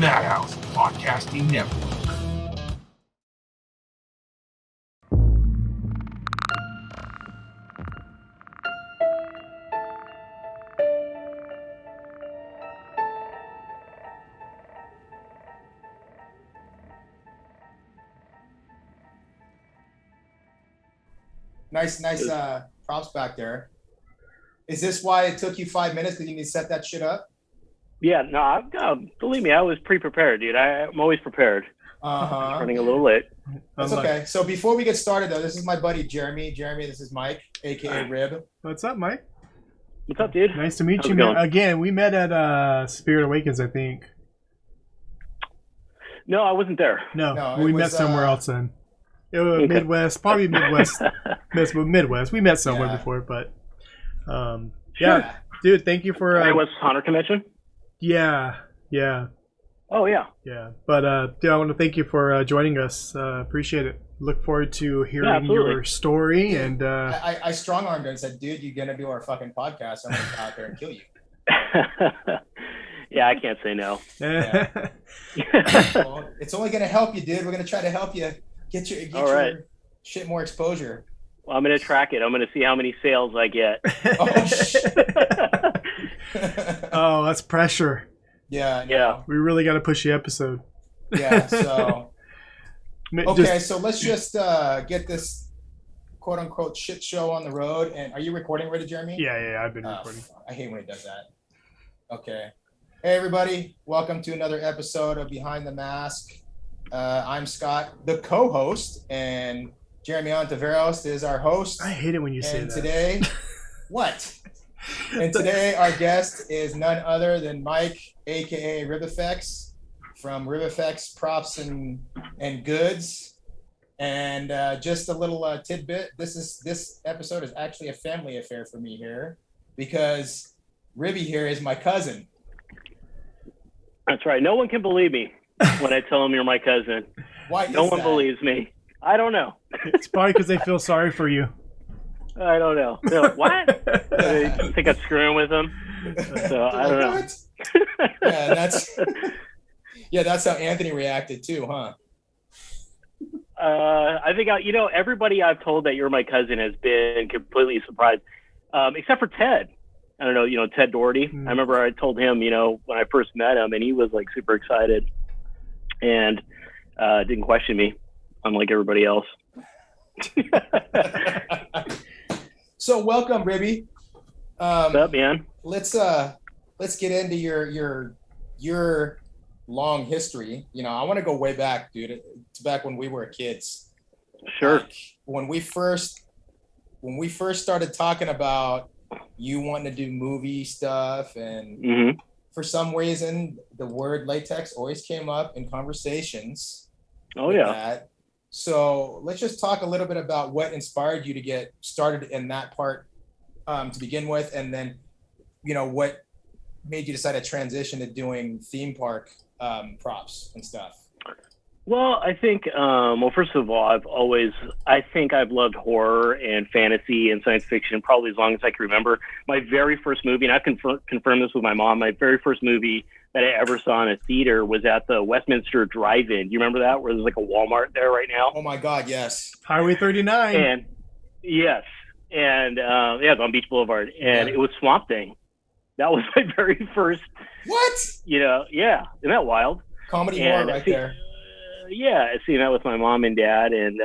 Madhouse Podcasting Network. Nice props back there. Is this why it took you 5 minutes? Because you need to set that shit up? Yeah, no, believe me, I was pre-prepared, dude. I'm always prepared. Just running a little late. That's okay. So before we get started, though, this is my buddy Jeremy. Jeremy, this is Mike, a.k.a. Rib. What's up, Mike? What's up, dude? Nice to meet How's you, it man. going? Again, we met at Spirit Awakens, I think. No, I wasn't there. No, it we was, met somewhere else then. It was Okay. Midwest, probably Midwest. Midwest. We met somewhere Yeah. before, but Sure. yeah, dude, thank you for. Midwest Honor Convention? Yeah. Oh, yeah. But dude, I want to thank you for joining us. Appreciate it. Look forward to hearing absolutely. your story and. I strong-armed her and said, dude, you're going to do our fucking podcast. I'm going to go out there and kill you. Yeah, I can't say no. Yeah. Well, it's only going to help you, dude. We're going to try to help you get All right. your shit more exposure. Well, I'm going to track it. I'm going to see how many sales I get. Oh, shit. Oh, that's pressure. Yeah. Yeah. We really got to push the episode. Yeah, so... Okay, Just- so let's just get this quote-unquote shit show on the road. And are you recording already, Jeremy? yeah, I've been recording. I hate when he does that. Okay. Hey, everybody. Welcome to another episode of Behind the Mask. I'm Scott, the co-host, and Jeremy Ontiveros is our host. I hate it when you say And that. today, what? And today our guest is none other than Mike, a.k.a. Ribagin, from Ribagin Props and Goods. And just a little tidbit, this episode is actually a family affair for me here because Ribby here is my cousin. That's right. No one can believe me when I tell them you're my cousin. Why No is one that? believes me. I don't know. It's probably because they feel sorry for you. I don't know. They're like, what? They think I'm screwing with them. So I don't know. What? Yeah, that's how Anthony reacted too, huh? I think, everybody I've told that you're my cousin has been completely surprised, except for Ted. I don't know, Ted Doherty. I remember I told him, when I first met him, and he was like super excited and didn't question me, unlike everybody else. So welcome, Ribby. What's up, man? Let's get into your long history. I want to go way back, dude. It's back when we were kids. Sure. Like, when we first started talking about you wanting to do movie stuff, and for some reason the word latex always came up in conversations. Oh, with yeah. that. So let's just talk a little bit about what inspired you to get started in that part to begin with, and then what made you decide to transition to doing theme park props and stuff. Well, I think, first of all, I've loved horror and fantasy and science fiction probably as long as I can remember. My very first movie, and I've confirmed this with my mom, my very first movie that I ever saw in a theater was at the Westminster Drive-In. Do you remember that? Where there's like a Walmart there right now? Oh my God, yes. Highway 39. And yes. And it's on Beach Boulevard. And It was Swamp Thing. That was my very first. What? Yeah. Isn't that wild? Comedy horror right there. I seen that with my mom and dad, and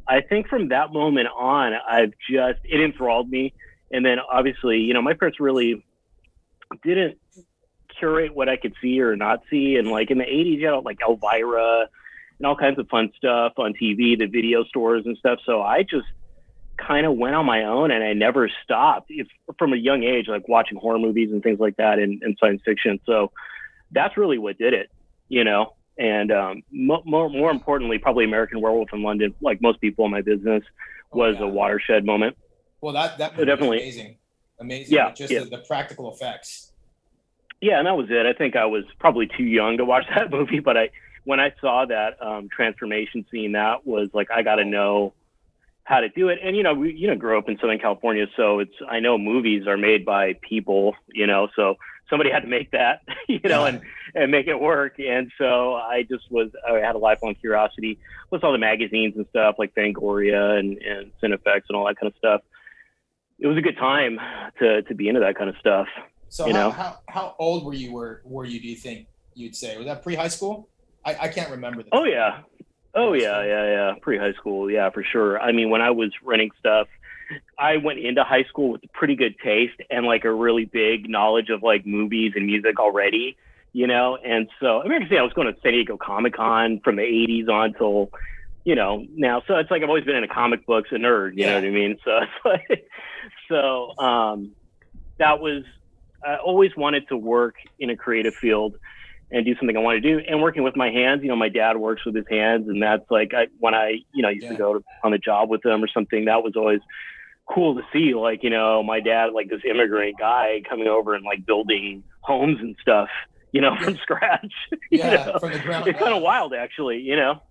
I think from that moment on, it enthralled me. And then obviously, my parents really didn't curate what I could see or not see. And like in the 80s, you had like Elvira and all kinds of fun stuff on TV, the video stores and stuff. So I just kind of went on my own, and I never stopped. It's from a young age, like watching horror movies and things like that, and science fiction. So that's really what did it, And more importantly, probably American Werewolf in London, like most people in my business, was a watershed moment. Well, that definitely amazing. Yeah, Just yeah. The practical effects. Yeah, and that was it. I think I was probably too young to watch that movie, but when I saw that transformation scene, that was like, I got to know how to do it. And we grew up in Southern California, so I know movies are made by people, so somebody had to make that, and and make it work. And so I had a lifelong curiosity with all the magazines and stuff like Fangoria and SPFX and all that kind of stuff. It was a good time to be into that kind of stuff. So how old were you do you think you'd say? Was that pre-high school? I can't remember. Oh yeah. Pre-high school. Yeah, for sure. I mean, when I was renting stuff, I went into high school with pretty good taste and like a really big knowledge of like movies and music already, you know? And so I was going to San Diego Comic-Con from the 80s on till, you know, now. So it's like I've always been into comic books, a nerd, you know what I mean? So it's like, that was, I always wanted to work in a creative field and do something I want to do. And working with my hands, you know, my dad works with his hands, and that's like, when I used to go on a job with him or something, that was always cool to see. Like, you know, my dad, like this immigrant guy coming over and like building homes and stuff, you know, from scratch. From the ground. It's kind of wild, actually, you know.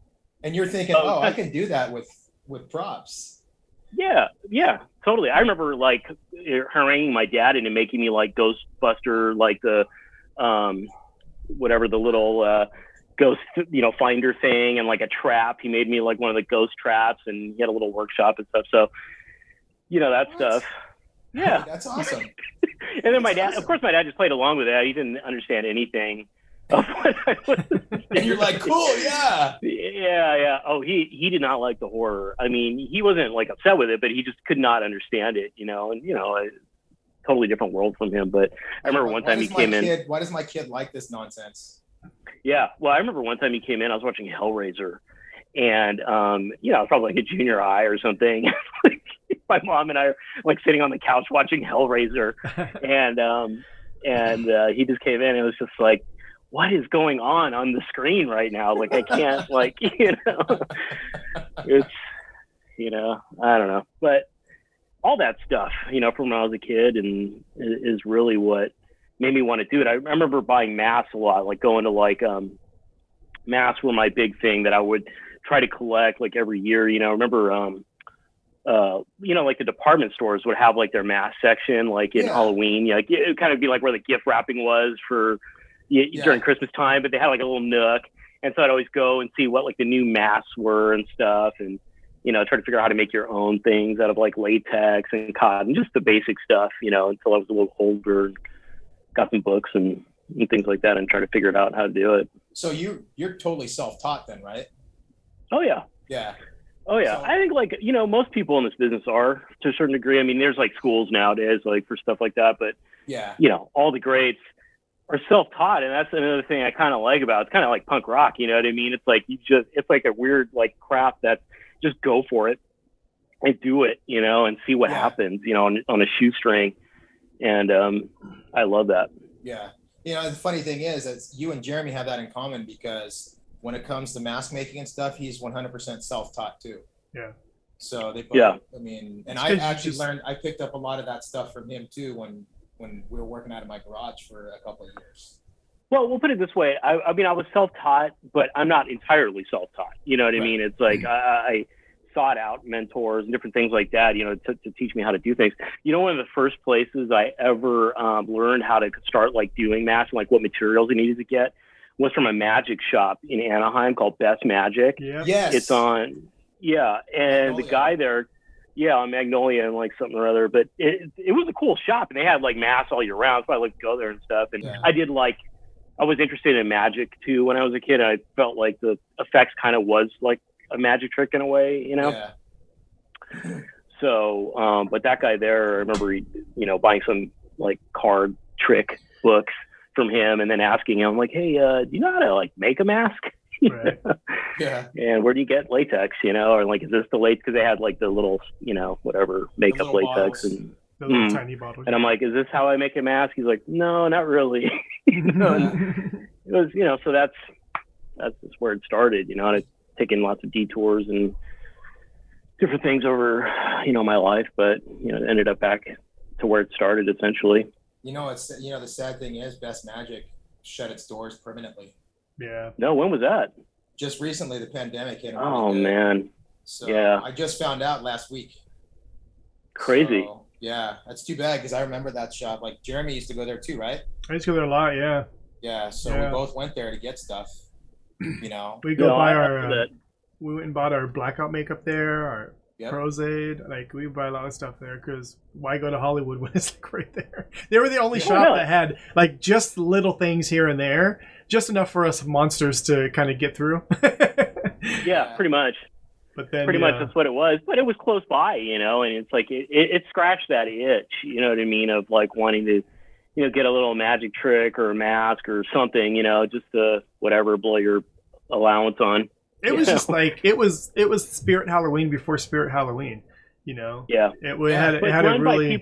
And you're thinking, I can do that with props. Yeah, totally. I remember like haranguing my dad into making me like Ghostbuster, like the whatever, the little ghost, you know, finder thing, and like a trap. He made me like one of the ghost traps, and he had a little workshop and stuff. So, you know, that stuff. Yeah. Hey, that's awesome. And then my dad just played along with that. He didn't understand anything of what I was and you're like, cool, yeah. Yeah. Oh, he did not like the horror. I mean, he wasn't like upset with it, but he just could not understand it, you know, and, you know, a totally different world from him. But I remember one time he came in. Why does my kid like this nonsense? Yeah. Well, I remember one time he came in, I was watching Hellraiser, and, you know, I was probably like a junior high or something. My mom and I are like sitting on the couch watching Hellraiser, and he just came in and it was just like, what is going on the screen right now? Like, I can't, like, you know, it's, you know, I don't know, but all that stuff, you know, from when I was a kid, and is really what made me want to do it. I remember buying masks a lot, like going to like, masks were my big thing that I would try to collect like every year. You know, I remember, you know, like the department stores would have like their mask section, like in Halloween, like it would kind of be like where the gift wrapping was for during Christmas time, but they had like a little nook. And so I'd always go and see what like the new masks were and stuff. And, you know, try to figure out how to make your own things out of like latex and cotton, just the basic stuff, you know, until I was a little older and got some books and things like that and try to figure out how to do it. So you're totally self-taught then, right? Oh yeah. Yeah. Oh yeah. So, I think like, you know, most people in this business are to a certain degree. I mean, there's like schools nowadays, like for stuff like that, but you know, all the greats are self-taught. And that's another thing I kind of like about it. It's kind of like punk rock, you know what I mean? It's like, it's like a weird like craft that just go for it and do it, you know, and see what happens, you know, on a shoestring. And I love that. Yeah. You know, the funny thing is that you and Jeremy have that in common, because when it comes to mask making and stuff, he's 100% self-taught too. Yeah. So they both, I mean, and I actually I picked up a lot of that stuff from him too when we were working out of my garage for a couple of years. Well, we'll put it this way. I mean, I was self-taught, but I'm not entirely self-taught. You know what I mean? It's like I sought out mentors and different things like that, you know, to teach me how to do things. You know, one of the first places I ever learned how to start like doing masks and like what materials I needed to get was from a magic shop in Anaheim called Best Magic. Yeah. Yes. It's on, and Magnolia. The guy there, on Magnolia and like something or other, but it was a cool shop, and they had like masks all year round, so I like to go there and stuff. And I was interested in magic too when I was a kid. I felt like the effects kind of was like a magic trick in a way, you know? Yeah. So, but that guy there, I remember, you know, buying some like card trick books from him and then asking him like, hey, do you know how to like make a mask? Right. Yeah. And where do you get latex, you know? Or like, is this the latex? Because they had like the little, you know, whatever, makeup latex bottles. and The little tiny bottles. And I'm like, is this how I make a mask? He's like, no, not really. You know, and it was, you know, so that's just where it started, you know, and it's taken lots of detours and different things over, you know, my life, but, you know, it ended up back to where it started essentially. You know, the sad thing is Best Magic shut its doors permanently. Yeah. No, when was that? Just recently, the pandemic hit. Oh, man. So yeah. I just found out last week. Crazy. So, yeah, that's too bad, because I remember that shop. Like Jeremy used to go there too, right? I used to go there a lot. Yeah. Yeah, so Yeah. we both went there to get stuff. You know. We go No, buy I our. love that. We went and bought our blackout makeup there. Our Yep. Pros-Aid. Like we buy a lot of stuff there because why go to Hollywood when it's like right there? They were the only Yeah. shop No. that had like just little things here and there, just enough for us monsters to kind of get through. Yeah, pretty much. But then Pretty much that's what it was. But it was close by, you know, and it's like it scratched that itch, you know what I mean, of like wanting to, you know, get a little magic trick or a mask or something, you know, just to whatever, blow your allowance on. It was just like it was Spirit Halloween before Spirit Halloween, you know. Yeah. It Yeah. had But it had a really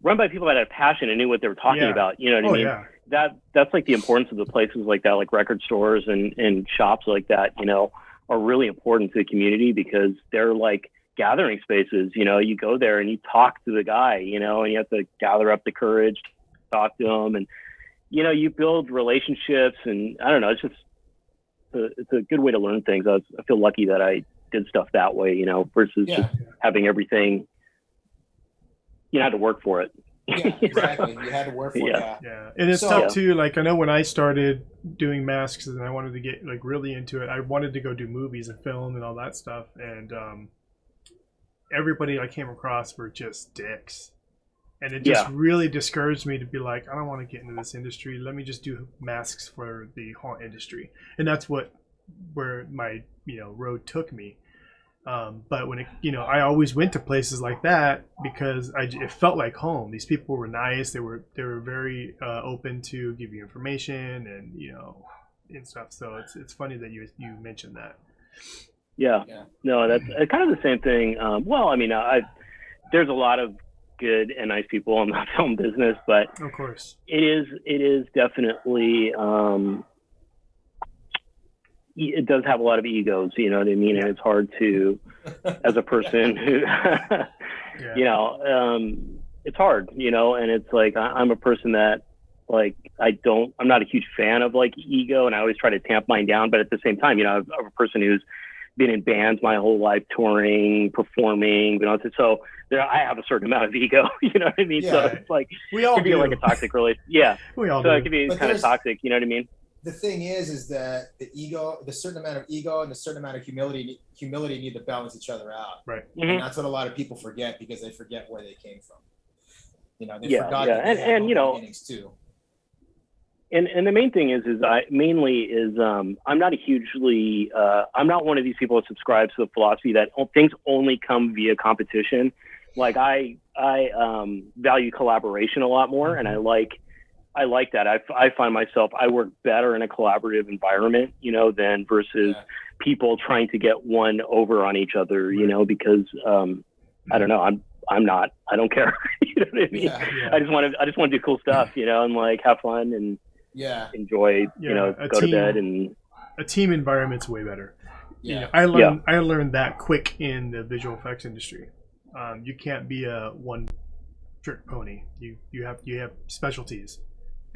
run by people that had passion and knew what they were talking Yeah. about, you know what I oh mean? yeah. That's like the importance of the places like that, like record stores and shops like that, you know, are really important to the community because they're like gathering spaces. You know, you go there and you talk to the guy, you know, and you have to gather up the courage to talk to him, and you know, you build relationships, and I don't know, it's just it's a good way to learn things. I feel lucky that I did stuff that way, you know, versus Yeah. just having everything. You had to work for it. Yeah, exactly. You had to work for it. Yeah. Yeah. Yeah, and it's So- tough too. Like I know when I started doing masks and I wanted to get like really into it, I wanted to go do movies and film and all that stuff. And everybody I came across were just dicks, and it just really discouraged me to be like, I don't want to get into this industry. Let me just do masks for the haunt industry, and that's where my road took me. But when I always went to places like that because it felt like home. These people were nice. They were very open to give you information and stuff. So it's funny that you mentioned that. Yeah. No, that's kind of the same thing. Well, I mean, there's a lot of good and nice people in the film business, but of course it is definitely. It does have a lot of egos, you know what I mean? And it's hard to, as a person who, it's hard, and it's like, I'm a person that like, I'm not a huge fan of like ego, and I always try to tamp mine down. But at the same time, I'm a person who's been in bands my whole life, touring, performing, so I have a certain amount of ego, you know what I mean? Yeah. So it's like, we all it could be do. like a toxic relationship. Yeah. We all so do. it could be But kind of toxic, you know what I mean? The thing is that the certain amount of ego and the certain amount of humility need to balance each other out. Right. Mm-hmm. And that's what a lot of people forget because they forget where they came from. They forgot yeah. that they had humble beginnings too. And the main thing is I'm not a hugely I'm not one of these people that subscribes to the philosophy that things only come via competition. Like I value collaboration a lot more, and I like that. I find myself, I work better in a collaborative environment, than versus people trying to get one over on each other, because I don't know, I don't care. You know what I mean? Yeah. I just want to do cool stuff, and like have fun and enjoy, go to bed, and a team environment's way better. Yeah. I learned that quick in the visual effects industry. You can't be a one trick pony. You have specialties,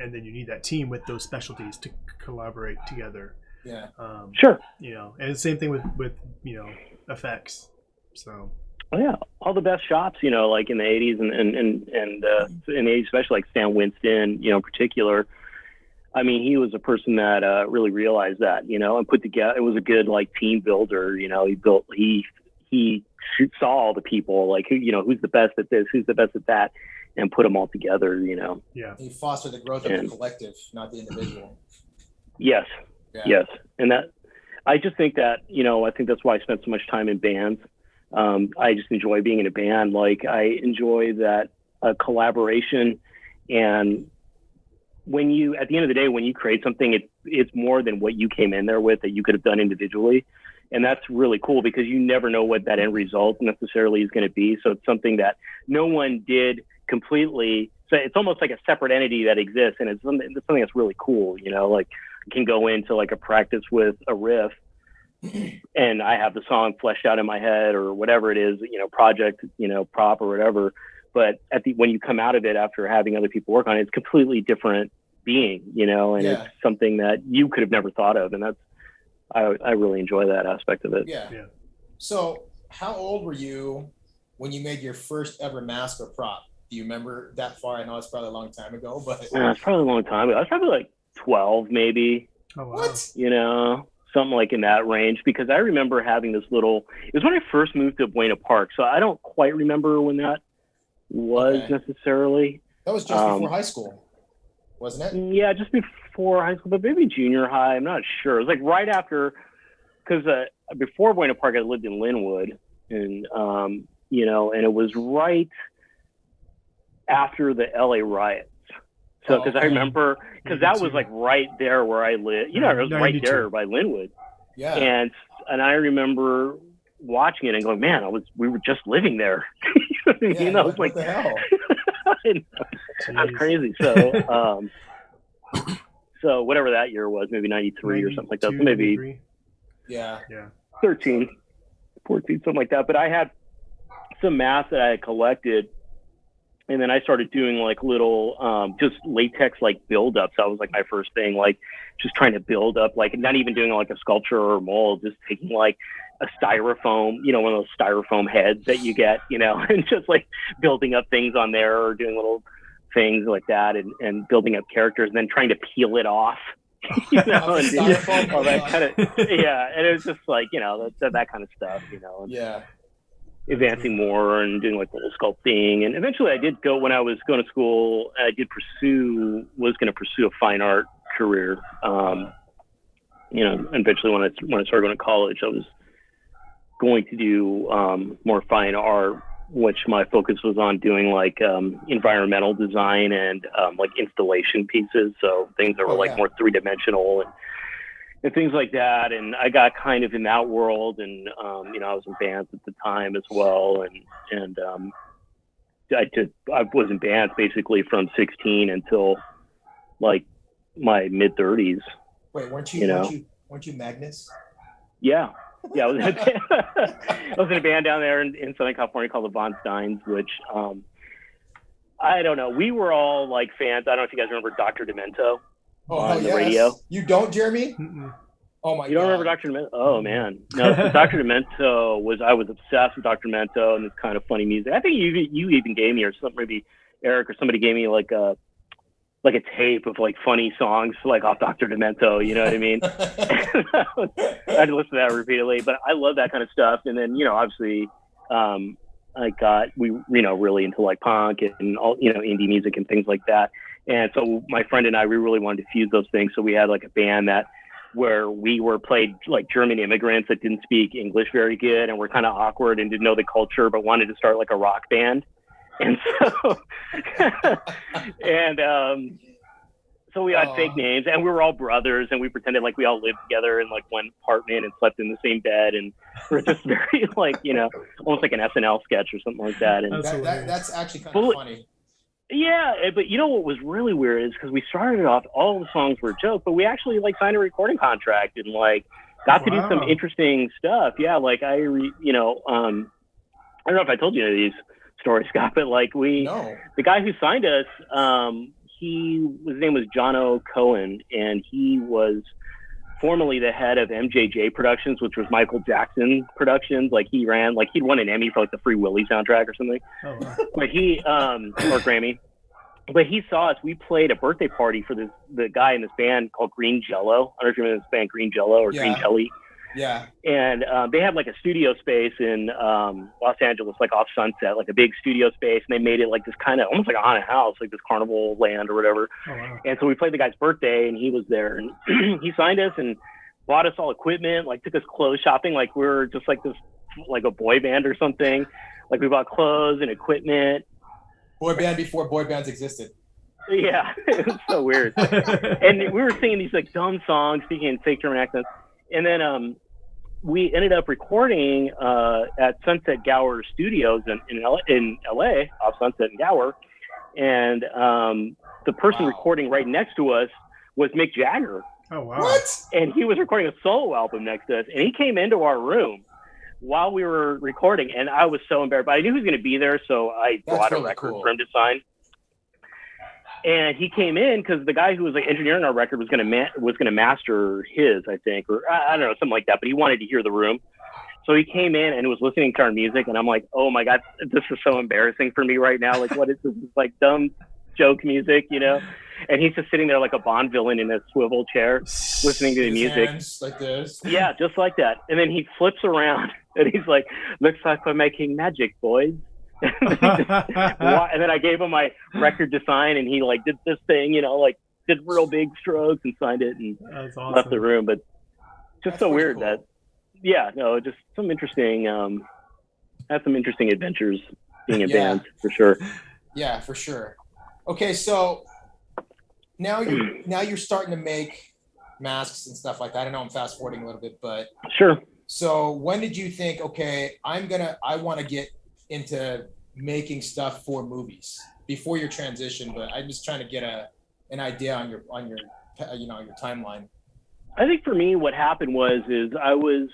and then you need that team with those specialties to collaborate together. Yeah. Sure. And the same thing with effects. So. Oh yeah, all the best shops, like in the '80s and in the '80s, especially like Stan Winston, in particular. I mean, he was a person that really realized that, and put together. It was a good like team builder. He saw all the people, like who's the best at this, who's the best at that, and put them all together. Yeah. He fostered the growth of the collective, not the individual. Yes. Yeah. Yes, and that I just think that I think that's why I spent so much time in bands. I just enjoy being in a band. Like I enjoy that collaboration, and when you, at the end of the day, when you create something, it's more than what you came in there with that you could have done individually. And that's really cool because you never know what that end result necessarily is going to be. So it's something that no one did completely. So it's almost like a separate entity that exists. And it's something that's really cool, like I can go into like a practice with a riff and I have the song fleshed out in my head or whatever it is, project, prop or whatever. But when you come out of it after having other people work on it, it's completely different being, and it's something that you could have never thought of. And that's, I really enjoy that aspect of it. Yeah. So how old were you when you made your first ever mask or prop? Do you remember that far? I know it's probably a long time ago, but it's probably a long time ago. I was probably like 12 maybe. Oh, wow. What? You know, something like in that range, because I remember having this little, it was when I first moved to Buena Park, so I don't quite remember when that was necessarily. That was just before high school, wasn't it? Yeah, just before high school, but maybe junior high. I'm not sure. It was like right after, because before Buena Park, I lived in Linwood, and you know, and it was right after the LA riots. So, because I remember, because that was like right there where I live. You know, it was right there by Linwood. Yeah. And I remember watching it and going, man, we were just living there. You know, it's like, what the hell? That's crazy. So, so whatever that year was, maybe 93 or something like that. So maybe 93. Yeah. 13, 14, something like that. But I had some masks that I had collected, and then I started doing like little, just latex like buildups. That was like my first thing, like just trying to build up, like not even doing like a sculpture or a mold, just taking like a styrofoam, you know, one of those styrofoam heads that you get, you know, and just like building up things on there or doing little things like that, and building up characters, and then trying to peel it off, you know, and all that kind of, yeah. And it was just like, you know, that kind of stuff, you know. And advancing more and doing like little sculpting. And eventually I did go, when I was going to school, was going to pursue a fine art career. You know, eventually when I started going to college, I was going to do more fine art, which my focus was on doing like environmental design and like installation pieces. So things that were like more three-dimensional and things like that. And I got kind of in that world, and you know, I was in bands at the time as well, and I was in bands basically from 16 until like my mid 30s. Wait, weren't you Magnus? Yeah, I was in a band, I was in a band down there in Southern California called the Von Steins, which I don't know. We were all like fans. I don't know if you guys remember Dr. Demento. On the radio. You don't, Jeremy? Mm-mm. Oh my God. You don't remember Dr. Demento? Oh man. No, so Dr. Demento I was obsessed with Dr. Demento and this kind of funny music. I think you even gave me, or something, maybe Eric or somebody gave me like a tape of like funny songs like off Dr. Demento, you know what I mean? I had to listen to that repeatedly, but I love that kind of stuff. And then, you know, obviously we really into like punk and all, you know, indie music and things like that. And so my friend and I, we really wanted to fuse those things. So we had like a band where we played like German immigrants that didn't speak English very good and were kind of awkward and didn't know the culture, but wanted to start like a rock band. And so, so we had fake names, and we were all brothers, and we pretended like we all lived together in like one apartment and slept in the same bed. And we're just very like, you know, almost like an SNL sketch or something like that. And that's actually kind of funny. Yeah, but you know what was really weird is because we started off, all the songs were a joke, but we actually like signed a recording contract and like got to do some interesting stuff. Yeah, like I don't know if I told you any of these stories, Scott, but like the guy who signed us, his name was John O. Cohen, and he was formerly the head of MJJ Productions, which was Michael Jackson Productions. Like he'd won an Emmy for like the Free Willy soundtrack or something. Oh, wow. But he, or Grammy, but he saw us. We played a birthday party for the guy in this band called Green Jello. I don't know if you remember this band, Green Jello or Green Jelly. Yeah. And they had like a studio space in Los Angeles, like off Sunset, like a big studio space. And they made it like this kind of almost like a haunted house, like this carnival land or whatever. Oh, wow. And so we played the guy's birthday, and he was there, and he signed us and bought us all equipment, like took us clothes shopping, like we were just like this, like a boy band or something. Like we bought clothes and equipment. Boy band before boy bands existed. Yeah, it was so weird. And we were singing these like dumb songs, speaking in fake German accents. And then we ended up recording at Sunset Gower Studios in LA, off Sunset and Gower. And the person recording right next to us was Mick Jagger. Oh, wow. What? And he was recording a solo album next to us. And he came into our room while we were recording. And I was so embarrassed. But I knew he was going to be there, so I bought a record for him to sign. And he came in because the guy who was like engineering our record was going to master his, I think, or I don't know, something like that. But he wanted to hear the room, so he came in and was listening to our music. And I'm like, oh my God, this is so embarrassing for me right now. Like, what is this? This is like dumb joke music, you know? and he's just sitting there like a Bond villain in a swivel chair, listening to the His music. hands like this. Yeah, just like that. And then he flips around and he's like, "Looks like we're making magic, boys." And then I gave him my record to sign, and he like did this thing, you know, like did real big strokes and signed it and awesome. Left the room. But just That's so weird cool. that, just some interesting, had some interesting adventures being in bands for sure. Yeah, for sure. Okay, so now you're starting to make masks and stuff like that. I know I'm fast forwarding a little bit, but Sure. so when did you think, okay, I want to get into making stuff for movies before your transition? But I'm just trying to get an idea on your your timeline. I think for me, what happened is I was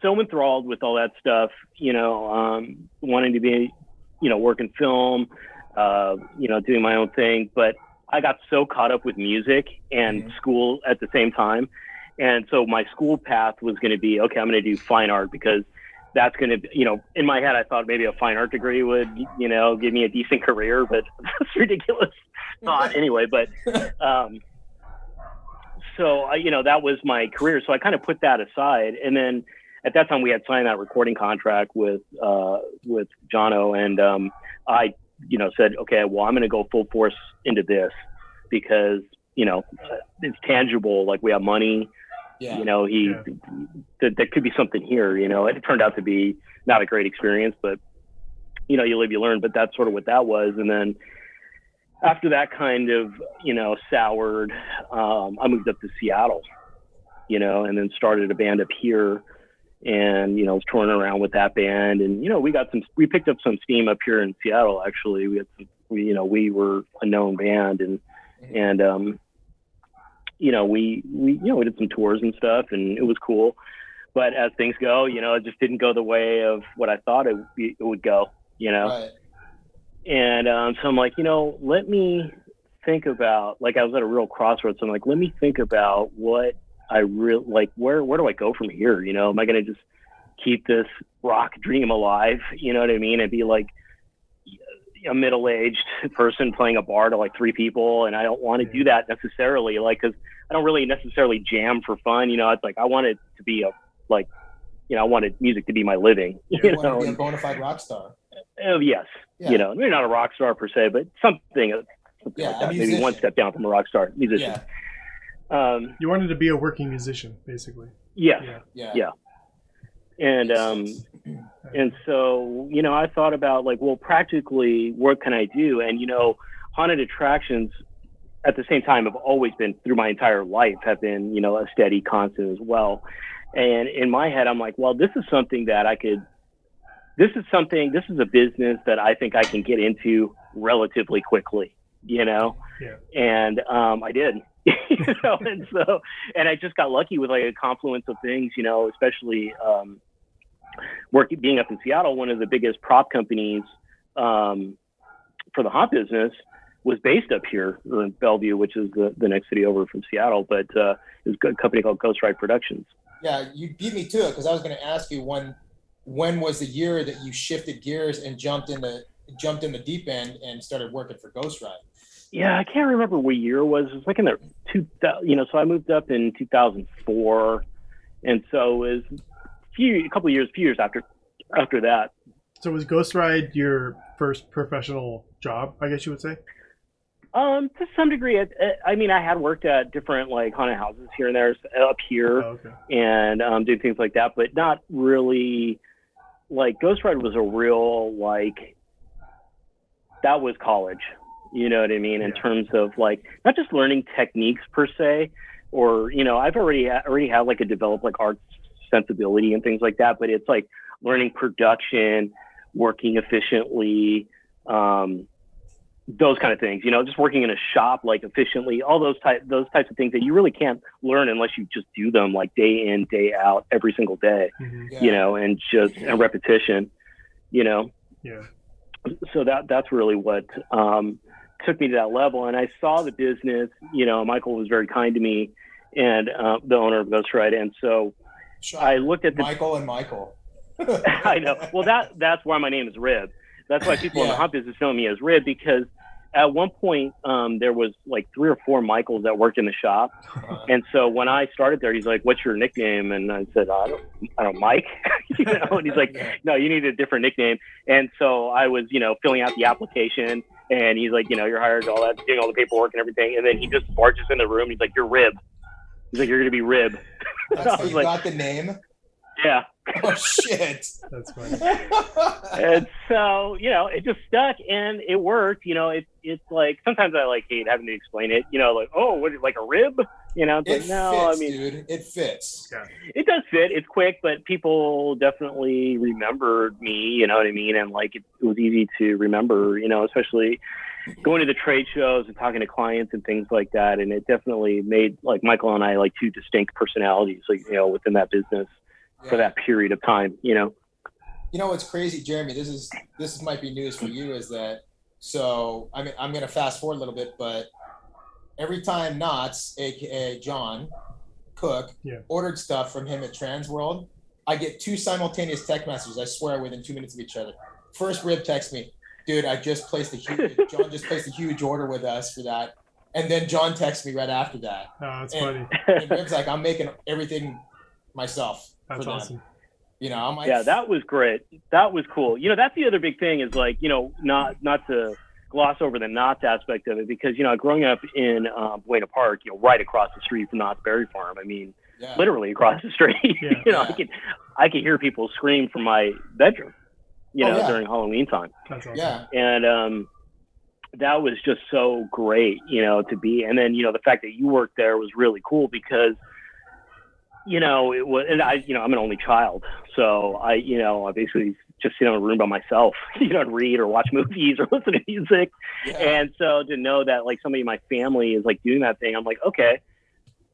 so enthralled with all that stuff, wanting to be, working film, doing my own thing. But I got so caught up with music and school at the same time. And so my school path was going to be, okay, I'm going to do fine art because that's going to, in my head, I thought maybe a fine art degree would, give me a decent career, but that's ridiculous thought anyway. But, so that was my career. So I kind of put that aside. And then at that time we had signed that recording contract with Jono. And, I, said, okay, well, I'm going to go full force into this because, it's tangible. Like we have money, there could be something here, it turned out to be not a great experience, but you live, you learn, but that's sort of what that was. And then after that kind of, soured, I moved up to Seattle, and then started a band up here and, was touring around with that band. And, we picked up some steam up here in Seattle, actually. We had we were a known band and we did some tours and stuff and it was cool. But as things go, it just didn't go the way of what I thought it would go, Right. And so I'm like, let me think about, like I was at a real crossroads. So I'm like, let me think about what I really like, where do I go from here? Am I going to just keep this rock dream alive? You know what I mean? And be like a middle-aged person playing a bar to like 3 people. And I don't want to do that necessarily, like, cause I don't really necessarily jam for fun. It's like, I want it to be I wanted music to be my living, You want to be a bona fide rock star. Yes. Yeah. Maybe not a rock star per se, but something like that. Maybe one step down from a rock star musician. Yeah. You wanted to be a working musician, basically. Yes. Yeah. And and so I thought about like, well, practically, what can I do? And haunted attractions at the same time have always been, through my entire life, have been a steady constant as well. And in my head, I'm like, well, this is something that this is a business that I think I can get into relatively quickly, Yeah. And I did. And I just got lucky with like a confluence of things, especially being up in Seattle. One of the biggest prop companies for the haunt business was based up here in Bellevue, which is the next city over from Seattle. But it's a company called Ghost Ride Productions. Yeah, you beat me to it because I was going to ask you when was the year that you shifted gears and jumped in the deep end and started working for Ghost Ride? Yeah, I can't remember what year it was. It was like in the 2000, so I moved up in 2004, and so it was a few years after that. So was Ghost Ride your first professional job, I guess you would say? To some degree. I mean, I had worked at different like haunted houses here and there up here, and doing things like that, but not really. Like Ghost Ride was a real that was college. You know what I mean? In terms of like, not just learning techniques per se, or, I've already had like a developed like art sensibility and things like that, but it's like learning production, working efficiently, those kind of things, just working in a shop, like efficiently, all those types of things that you really can't learn unless you just do them like day in, day out, every single day, and just and repetition, Yeah. So that's really what, took me to that level. And I saw the business, Michael was very kind to me, and the owner of Ghost Ride. And so I looked at Michael. I know. Well, that's why my name is Rib. That's why people in the haunt business know me as Rib, because at one point, there was like 3 or 4 Michaels that worked in the shop. And so when I started there, he's like, "What's your nickname?" And I said, I don't Mike, And he's like, "No, you need a different nickname." And so I was, filling out the application, and he's like, "You're hired," all that, doing all the paperwork and everything. And then he just barges in the room. He's like, "You're Rib." He's like, "You're going to be Rib." That's how you got the name? Yeah. Oh, shit. That's funny. And so, it just stuck and it worked. It's like, sometimes I hate having to explain it, like, "Oh, what, like a rib?" It's it like, no, fits, dude. It fits. Yeah. It does fit. It's quick, but people definitely remembered me, you know what I mean? And like, it was easy to remember, especially going to the trade shows and talking to clients and things like that. And it definitely made like Michael and I like 2 distinct personalities, like, within that business. For that period of time, what's crazy, Jeremy, this might be news for you, is that, so I'm going to fast forward a little bit, but every time Knots, aka John Cook, ordered stuff from him at Transworld, I get 2 simultaneous text messages, I swear, within 2 minutes of each other. First, Rib texts me, "Dude, John just placed a huge order with us for that." And then John texts me right after that. Oh, that's funny. And Rib's like, "I'm making everything myself." That's awesome. I'm like, yeah, that was great. That was cool. That's the other big thing is like, not to gloss over the Knott's aspect of it, because, growing up in Buena Park, right across the street from Knott's Berry Farm, I mean, literally across the street, I could hear people scream from my bedroom, during Halloween time. That's awesome. Yeah. And that was just so great, to be. And then, the fact that you worked there was really cool because, it was, and I'm an only child, so I basically just sit in a room by myself, and read or watch movies or listen to music. Yeah. And so to know that like somebody in my family is like doing that thing, I'm like, okay,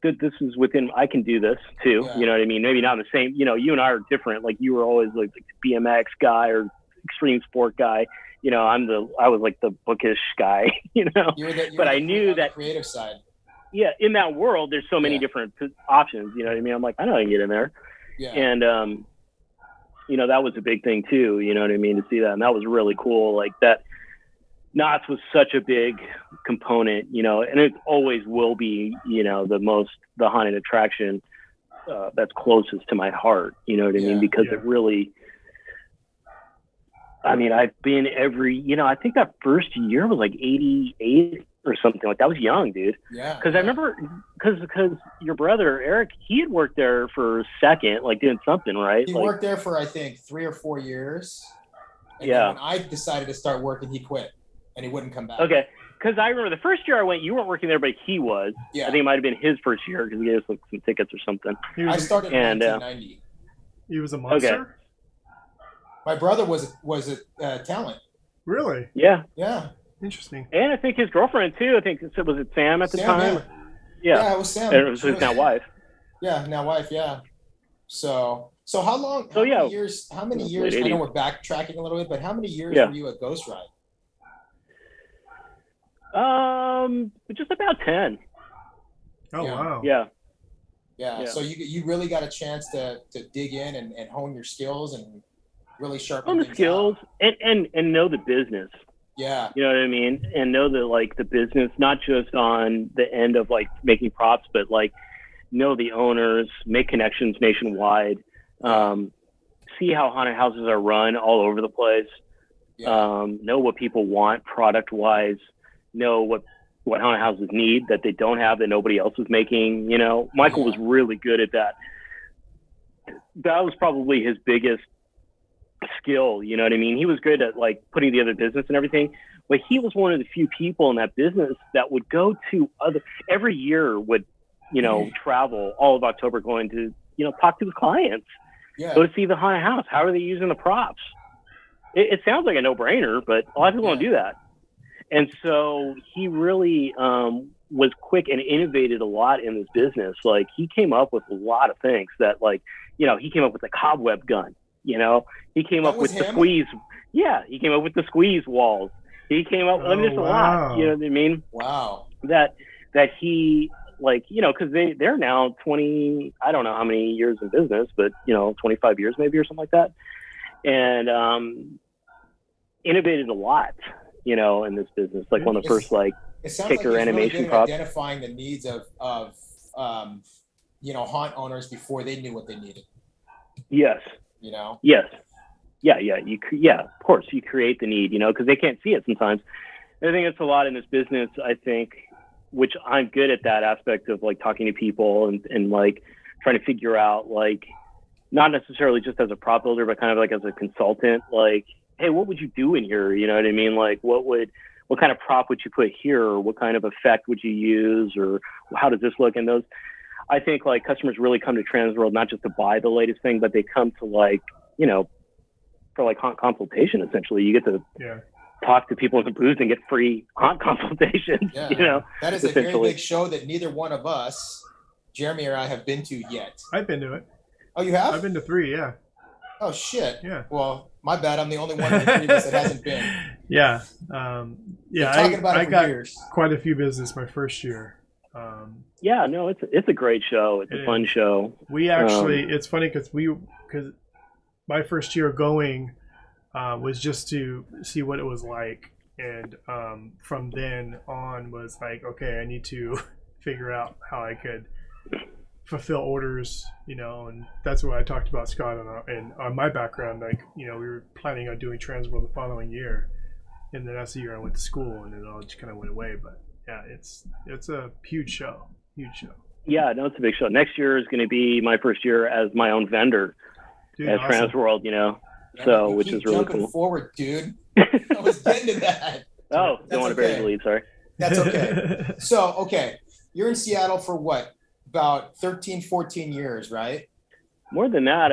this is within, I can do this too. Yeah. You know what I mean? Maybe not in the same, you and I are different. Like you were always like the BMX guy or extreme sport guy. I was like the bookish guy, but I knew that creative side. Yeah, in that world, there's so many different options. You know what I mean? I'm like, I know I can get in there. Yeah. And, that was a big thing too. You know what I mean? To see that. And that was really cool. Like that Knott's was such a big component, and it always will be, the haunted attraction that's closest to my heart. You know what I mean? Because it really, I mean, I've been I think that first year was like 88 or something like that. I was young, dude. Yeah. Because I remember, because your brother Eric, he had worked there for a second, like doing something, right? He worked there for I think 3 or 4 years. And then when I decided to start working, he quit, and he wouldn't come back. Okay. Because I remember the first year I went, you weren't working there, but he was. Yeah. I think it might have been his first year because he gave us like, some tickets or something. I started in 1990. He was a monster. Okay. My brother was a talent. Really? Yeah. Yeah. Interesting. And I think his girlfriend too. I think was it Sam at the time? Yeah, it was Sam. And it was his now wife. Yeah, now wife. Yeah. So how long? How many years? How many years? I know we're backtracking a little bit, but how many years were you at Ghost Ride? Just about 10. Oh wow. Yeah. Yeah. So you really got a chance to dig in and hone your skills and really sharpen the skills and know the business. Yeah. You know what I mean? And know the business, not just on the end of like making props, but like know the owners, make connections nationwide, see how haunted houses are run all over the place, know what people want product wise, know what haunted houses need that they don't have that nobody else is making. Michael was really good at that. That was probably his biggest skill, you know what I mean? He was good at like putting together business and everything, but he was one of the few people in that business that would go to every year would, travel all of October going to, talk to his clients, go to see the haunted house. How are they using the props? It sounds like a no-brainer, but a lot of people don't do that. And so he really was quick and innovated a lot in this business. Like he came up with a lot of things that he came up with the cobweb gun. He came up with the squeeze. Yeah, he came up with the squeeze walls. He came up with a lot. You know what I mean? Wow. That he because they're now 20. I don't know how many years in business, but 25 years maybe or something like that, and innovated a lot. you know, in this business. Like one of the first like it sounds kicker like animation really good at props. identifying the needs of you know, haunt owners before they knew what they needed. Yes. You know. Yes. Yeah. Of course, you create the need, you know, because they can't see it sometimes. And I think it's a lot in this business. I think, which I'm good at that aspect of like talking to people and like trying to figure out like, not necessarily just as a prop builder, but kind of like as a consultant, like, hey, what would you do in here? You know what I mean? Like what kind of prop would you put here? Or what kind of effect would you use? Or how does this look? And those, I think like customers really come to Transworld, not just to buy the latest thing, but they come to like, you know, for like consultation, essentially. You get to talk to people in the booth and get free haunt consultations, you know? That is a very big show that neither one of us, Jeremy or I, have been to yet. I've been to it. Oh, you have? I've been to 3, yeah. Oh, shit. Yeah. Well, my bad. I'm the only one of the 3 of us that hasn't been. Yeah. I got years. quite a few business my first year. Yeah, no, it's a great show. It's a fun show. We actually, it's funny because my first year going was just to see what it was like. And from then on was like, okay, I need to figure out how I could fulfill orders, you know, and that's what I talked about Scott and on my background. Like, you know, we were planning on doing Transworld the following year, and then that's the year I went to school, and it all just kind of went away. But yeah, it's a huge show. Yeah, no, it's a big show. Next year is going to be my first year as my own vendor. Dude, at awesome. Transworld, you know, so which is really cool. Forward, dude. I was getting to that. Oh, don't want to bury the lead. Sorry. That's okay. So, okay, you're in Seattle for what? About 13, 14 years, right? More than that,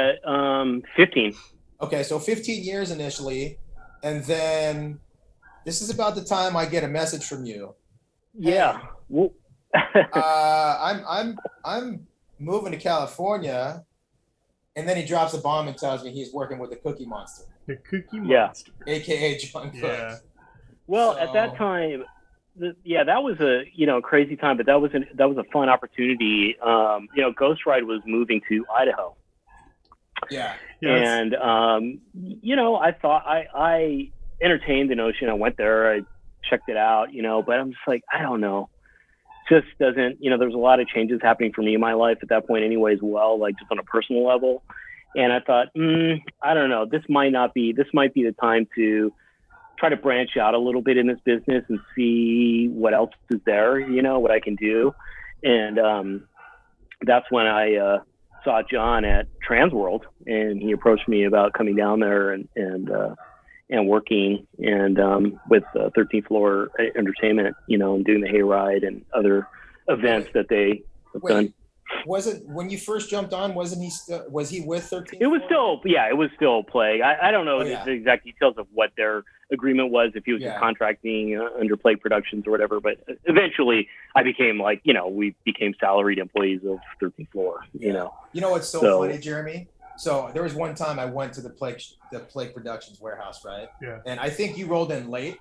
15. Okay, so 15 years initially, and then this is about the time I get a message from you. Yeah. Hey, I'm moving to California, and then he drops a bomb and tells me he's working with the Cookie Monster. The Cookie Monster. AKA John Cook. Yeah. Well, at that time, that was a crazy time, but that was a fun opportunity. Ghost Ride was moving to Idaho. Yeah. And I thought I entertained the notion. I went there, I checked it out, but I'm just like, I don't know. Just doesn't, there's a lot of changes happening for me in my life at that point anyway as well, like just on a personal level. And I thought, I don't know, this might be the time to try to branch out a little bit in this business and see what else is there, what I can do. And that's when I saw John at Transworld, and he approached me about coming down there and working with 13th Floor Entertainment, and doing the hayride and other events that they have done. Wasn't when you first jumped on? Was he with 13th? It was still Plague. I don't know the exact details of what their agreement was, if he was just contracting under Plague Productions or whatever. But eventually, I became we became salaried employees of 13th Floor. You know what's so funny, Jeremy? So there was one time I went to the Plague Productions warehouse, right? Yeah. And I think you rolled in late,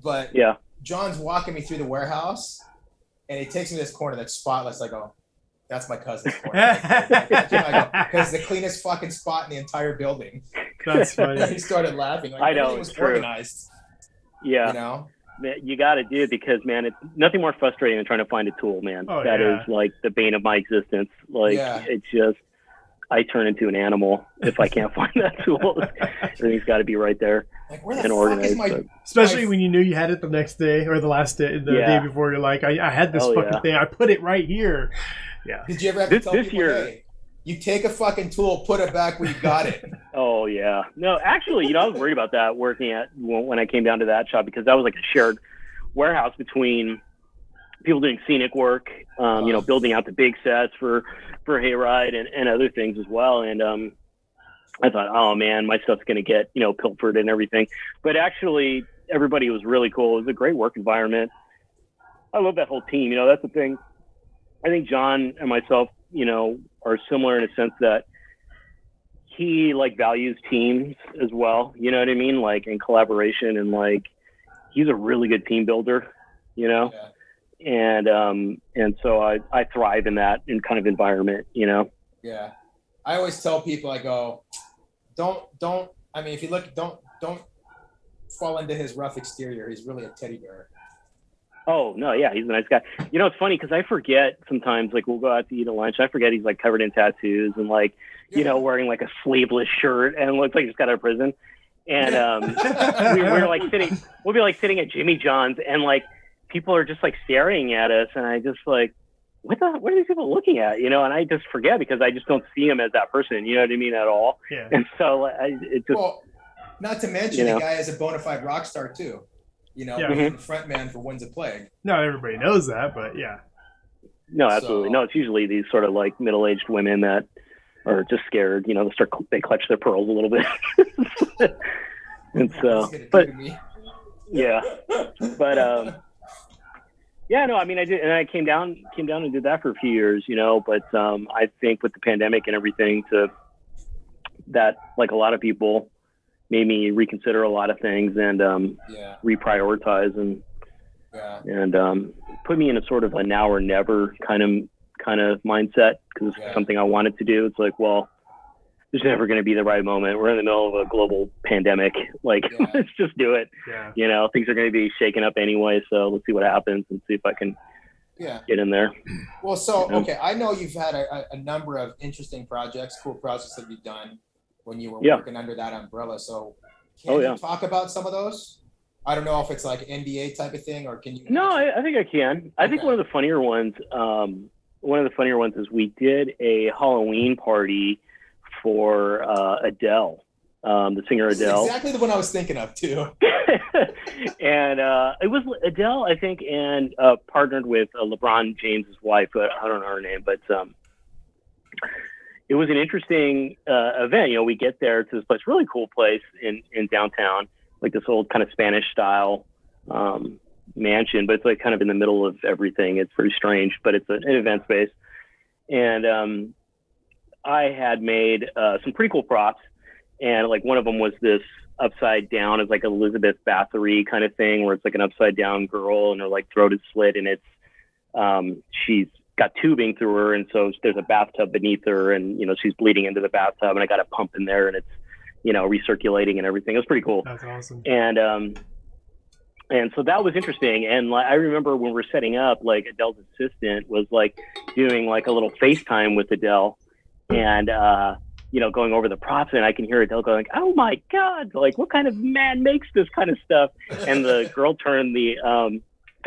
but John's walking me through the warehouse, and he takes me to this corner that's spotless. I go, that's my cousin's corner. Because the cleanest fucking spot in the entire building. That's funny. And he started laughing. Like, I know, everything was organized. Yeah. You got to do it because, man, it's nothing more frustrating than trying to find a tool, man. That is like the bane of my existence. Like, it's just, I turn into an animal if I can't find that tool. Everything's got to be right there. Like, where the fuck is my... Especially when you knew you had it the next day or the last day, the day before. You're like, I had this fucking thing. I put it right here. Yeah. Did you ever have to tell people, hey, you take a fucking tool, put it back where you got it? Oh, yeah. No, actually, I was worried about that when I came down to that shop, because that was like a shared warehouse between people doing scenic work, building out the big sets for hayride and other things as well. And I thought, oh man, my stuff's going to get, pilfered and everything. But actually, everybody was really cool. It was a great work environment. I love that whole team. That's the thing. I think John and myself, are similar in a sense that he values teams as well. You know what I mean? Like in collaboration, and he's a really good team builder, And so I thrive in that kind of environment, Yeah. I always tell people, I go, don't, I mean, if you look, don't fall into his rough exterior. He's really a teddy bear. Oh no, yeah, he's a nice guy. You know, it's funny because I forget sometimes. Like we'll go out to eat at lunch. I forget he's like covered in tattoos and like you know wearing like a sleeveless shirt and looks like he's got out of prison. And we're like sitting. We'll be like sitting at Jimmy John's and like people are just like staring at us, and I just like, what are these people looking at? You know, and I just forget because I just don't see him as that person. You know what I mean at all. Yeah. And so it just. Well, not to mention the guy is a bona fide rock star too. You know, being the front man for Winds of Plague. Not everybody knows that, but yeah. No, absolutely. No, it's usually these sort of like middle-aged women that are just scared. You know, they clutch their pearls a little bit. And so, but yeah, but yeah, no, I mean, I did, and I came down and did that for a few years, you know. But I think with the pandemic and everything, that like a lot of people made me reconsider a lot of things and reprioritize and put me in a sort of a now or never kind of mindset because it's something I wanted to do. It's like, well, there's never going to be the right moment. We're in the middle of a global pandemic. Like, let's just do it. Yeah. You know, things are going to be shaken up anyway. So let's see what happens and see if I can get in there. Well, so, okay. I know you've had a number of interesting projects, cool projects that you've done when you were working under that umbrella. So can you talk about some of those? I don't know if it's like NDA type of thing or can you? No, I think I can. I think one of the funnier ones is we did a Halloween party for Adele, the singer Adele. Exactly the one I was thinking of too. And it was Adele, I think, and partnered with LeBron James's wife. I don't know her name, but it was an interesting event. You know, we get there to this place, really cool place in downtown, like this old kind of Spanish style mansion, but it's like kind of in the middle of everything. It's pretty strange, but it's an event space. And I had made some pretty cool props, and like one of them was this upside down, it's like Elizabeth Bathory kind of thing, where it's like an upside down girl and her like throat is slit, and it's she's got tubing through her, and so there's a bathtub beneath her, and you know she's bleeding into the bathtub, and I got a pump in there, and it's you know recirculating and everything. It was pretty cool. That's awesome. And so that was interesting. And like, I remember when we were setting up, like Adele's assistant was like doing like a little FaceTime with Adele. And, you know, going over the props, and I can hear Adele going, "Oh my God, like what kind of man makes this kind of stuff?" And the girl turned the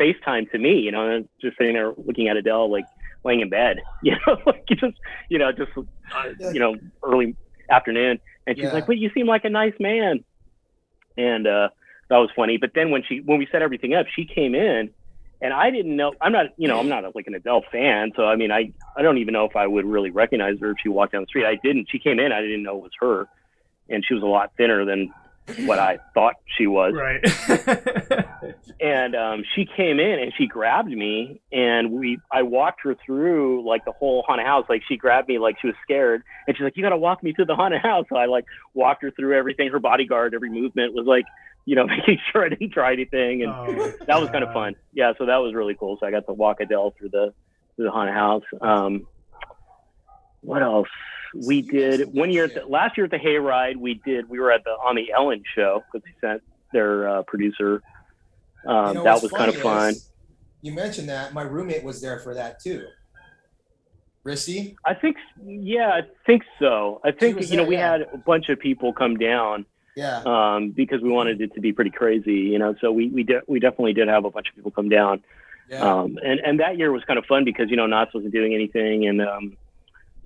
FaceTime to me, you know, and just sitting there looking at Adele, like laying in bed, you know, like just early afternoon. And she's like, "But you seem like a nice man." And that was funny. But then when we set everything up, she came in. And I didn't know, I'm not like an Adele fan. So, I mean, I don't even know if I would really recognize her if she walked down the street. I didn't. She came in, I didn't know it was her. And she was a lot thinner than what I thought she was. Right. And she came in and she grabbed me, and I walked her through like the whole haunted house. Like she grabbed me like she was scared. And she's like, "You got to walk me through the haunted house." So I like walked her through everything. Her bodyguard, every movement was like, you know, making sure I didn't try anything. And that was kind of fun. Yeah. So that was really cool. So I got to walk Adele through the haunted house. What else? We did last year at the Hayride, we were on the Ellen show because they sent their producer. That was kind of fun. You mentioned that my roommate was there for that too. Rissy? I think so. I think, we had a bunch of people come down. Yeah. Because we wanted it to be pretty crazy, you know. So we definitely did have a bunch of people come down. Yeah. And that year was kind of fun because Knott's wasn't doing anything, and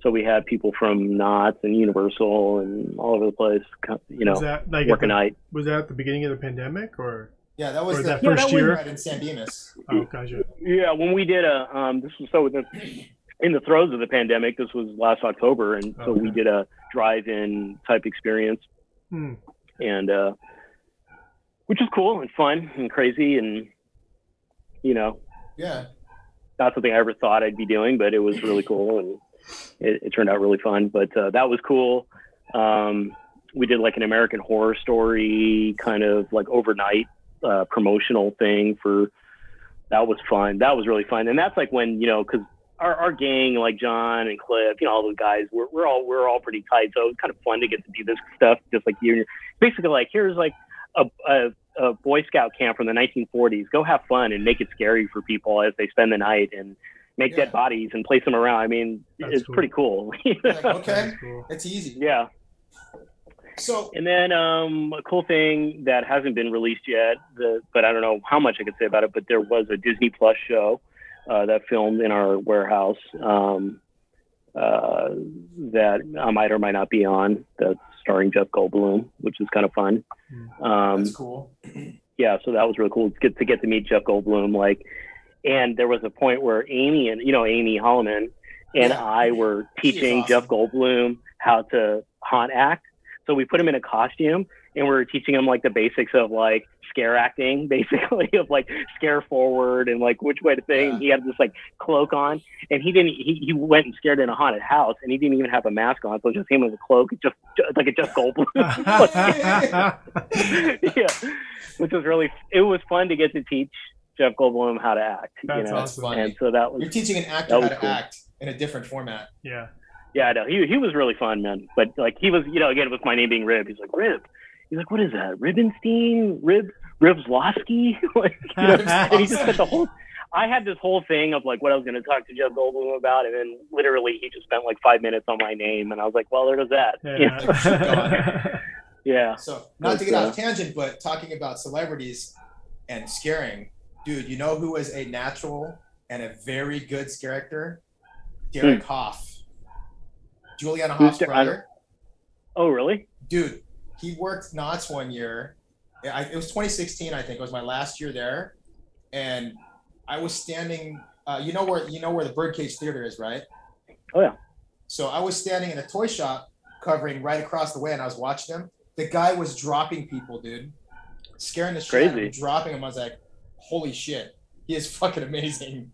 so we had people from Knott's and Universal and all over the place. Was that like work a night. Was that at the beginning of the pandemic, or? Yeah, that was that first year in San Dimas. Oh, gotcha. Yeah, when we did this was in the throes of the pandemic. This was last October, and so we did a drive-in type experience. And which is cool and fun and crazy, and not something I ever thought I'd be doing, but it was really cool, and it turned out really fun. But that was cool. We did like an American Horror Story kind of like overnight promotional thing that was fun. That was really fun. And that's like when because our gang, like John and Cliff, all those guys, we're all pretty tight. So it was kind of fun to get to do this stuff, just like you. Basically, like here's like a a Boy Scout camp from the 1940s. Go have fun and make it scary for people as they spend the night and make dead bodies and place them around. I mean, it's cool. Pretty cool. Like, okay, cool. It's easy. Yeah. So, and then a cool thing that hasn't been released yet, but I don't know how much I could say about it, but there was a Disney Plus show that filmed in our warehouse that I might or might not be on, that's starring Jeff Goldblum, which is kind of fun. That's cool. Yeah, so that was really cool to get to meet Jeff Goldblum. Like, and there was a point where Amy Holloman and I were teaching Jeff Goldblum how to haunt act. So we put him in a costume and we were teaching him like the basics of like scare acting, basically, of like scare forward and like which way to think. Yeah. He had this like cloak on, and he went and scared in a haunted house, and he didn't even have a mask on, so just him with a cloak, just like a Jeff Goldblum. Yeah, which was it was fun to get to teach Jeff Goldblum how to act. That's awesome. And so that was, you're teaching an actor how to act in a different format. Yeah. Yeah, I know. He was really fun, man. But like he was, again, with my name being Rib, he's like, Rib. He's like, what is that? Ribbenstein? Ribslowski? And he just spent I had this whole thing of like what I was going to talk to Jeff Goldblum about, and then literally he just spent like 5 minutes on my name, and I was like, well, there goes that. Yeah. Yeah. So not to get off tangent, but talking about celebrities and scaring, dude, you know who is a natural and a very good scare actor? Derek Hoff. Juliana Hoff's brother. Oh, really? Dude, he worked Knott's one year. It was 2016, I think. It was my last year there, and I was standing. You know where the Birdcage Theater is, right? Oh yeah. So I was standing in a toy shop, covering right across the way, and I was watching him. The guy was dropping people, dude, scaring the shit out of me, dropping them. I was like, "Holy shit, he is fucking amazing."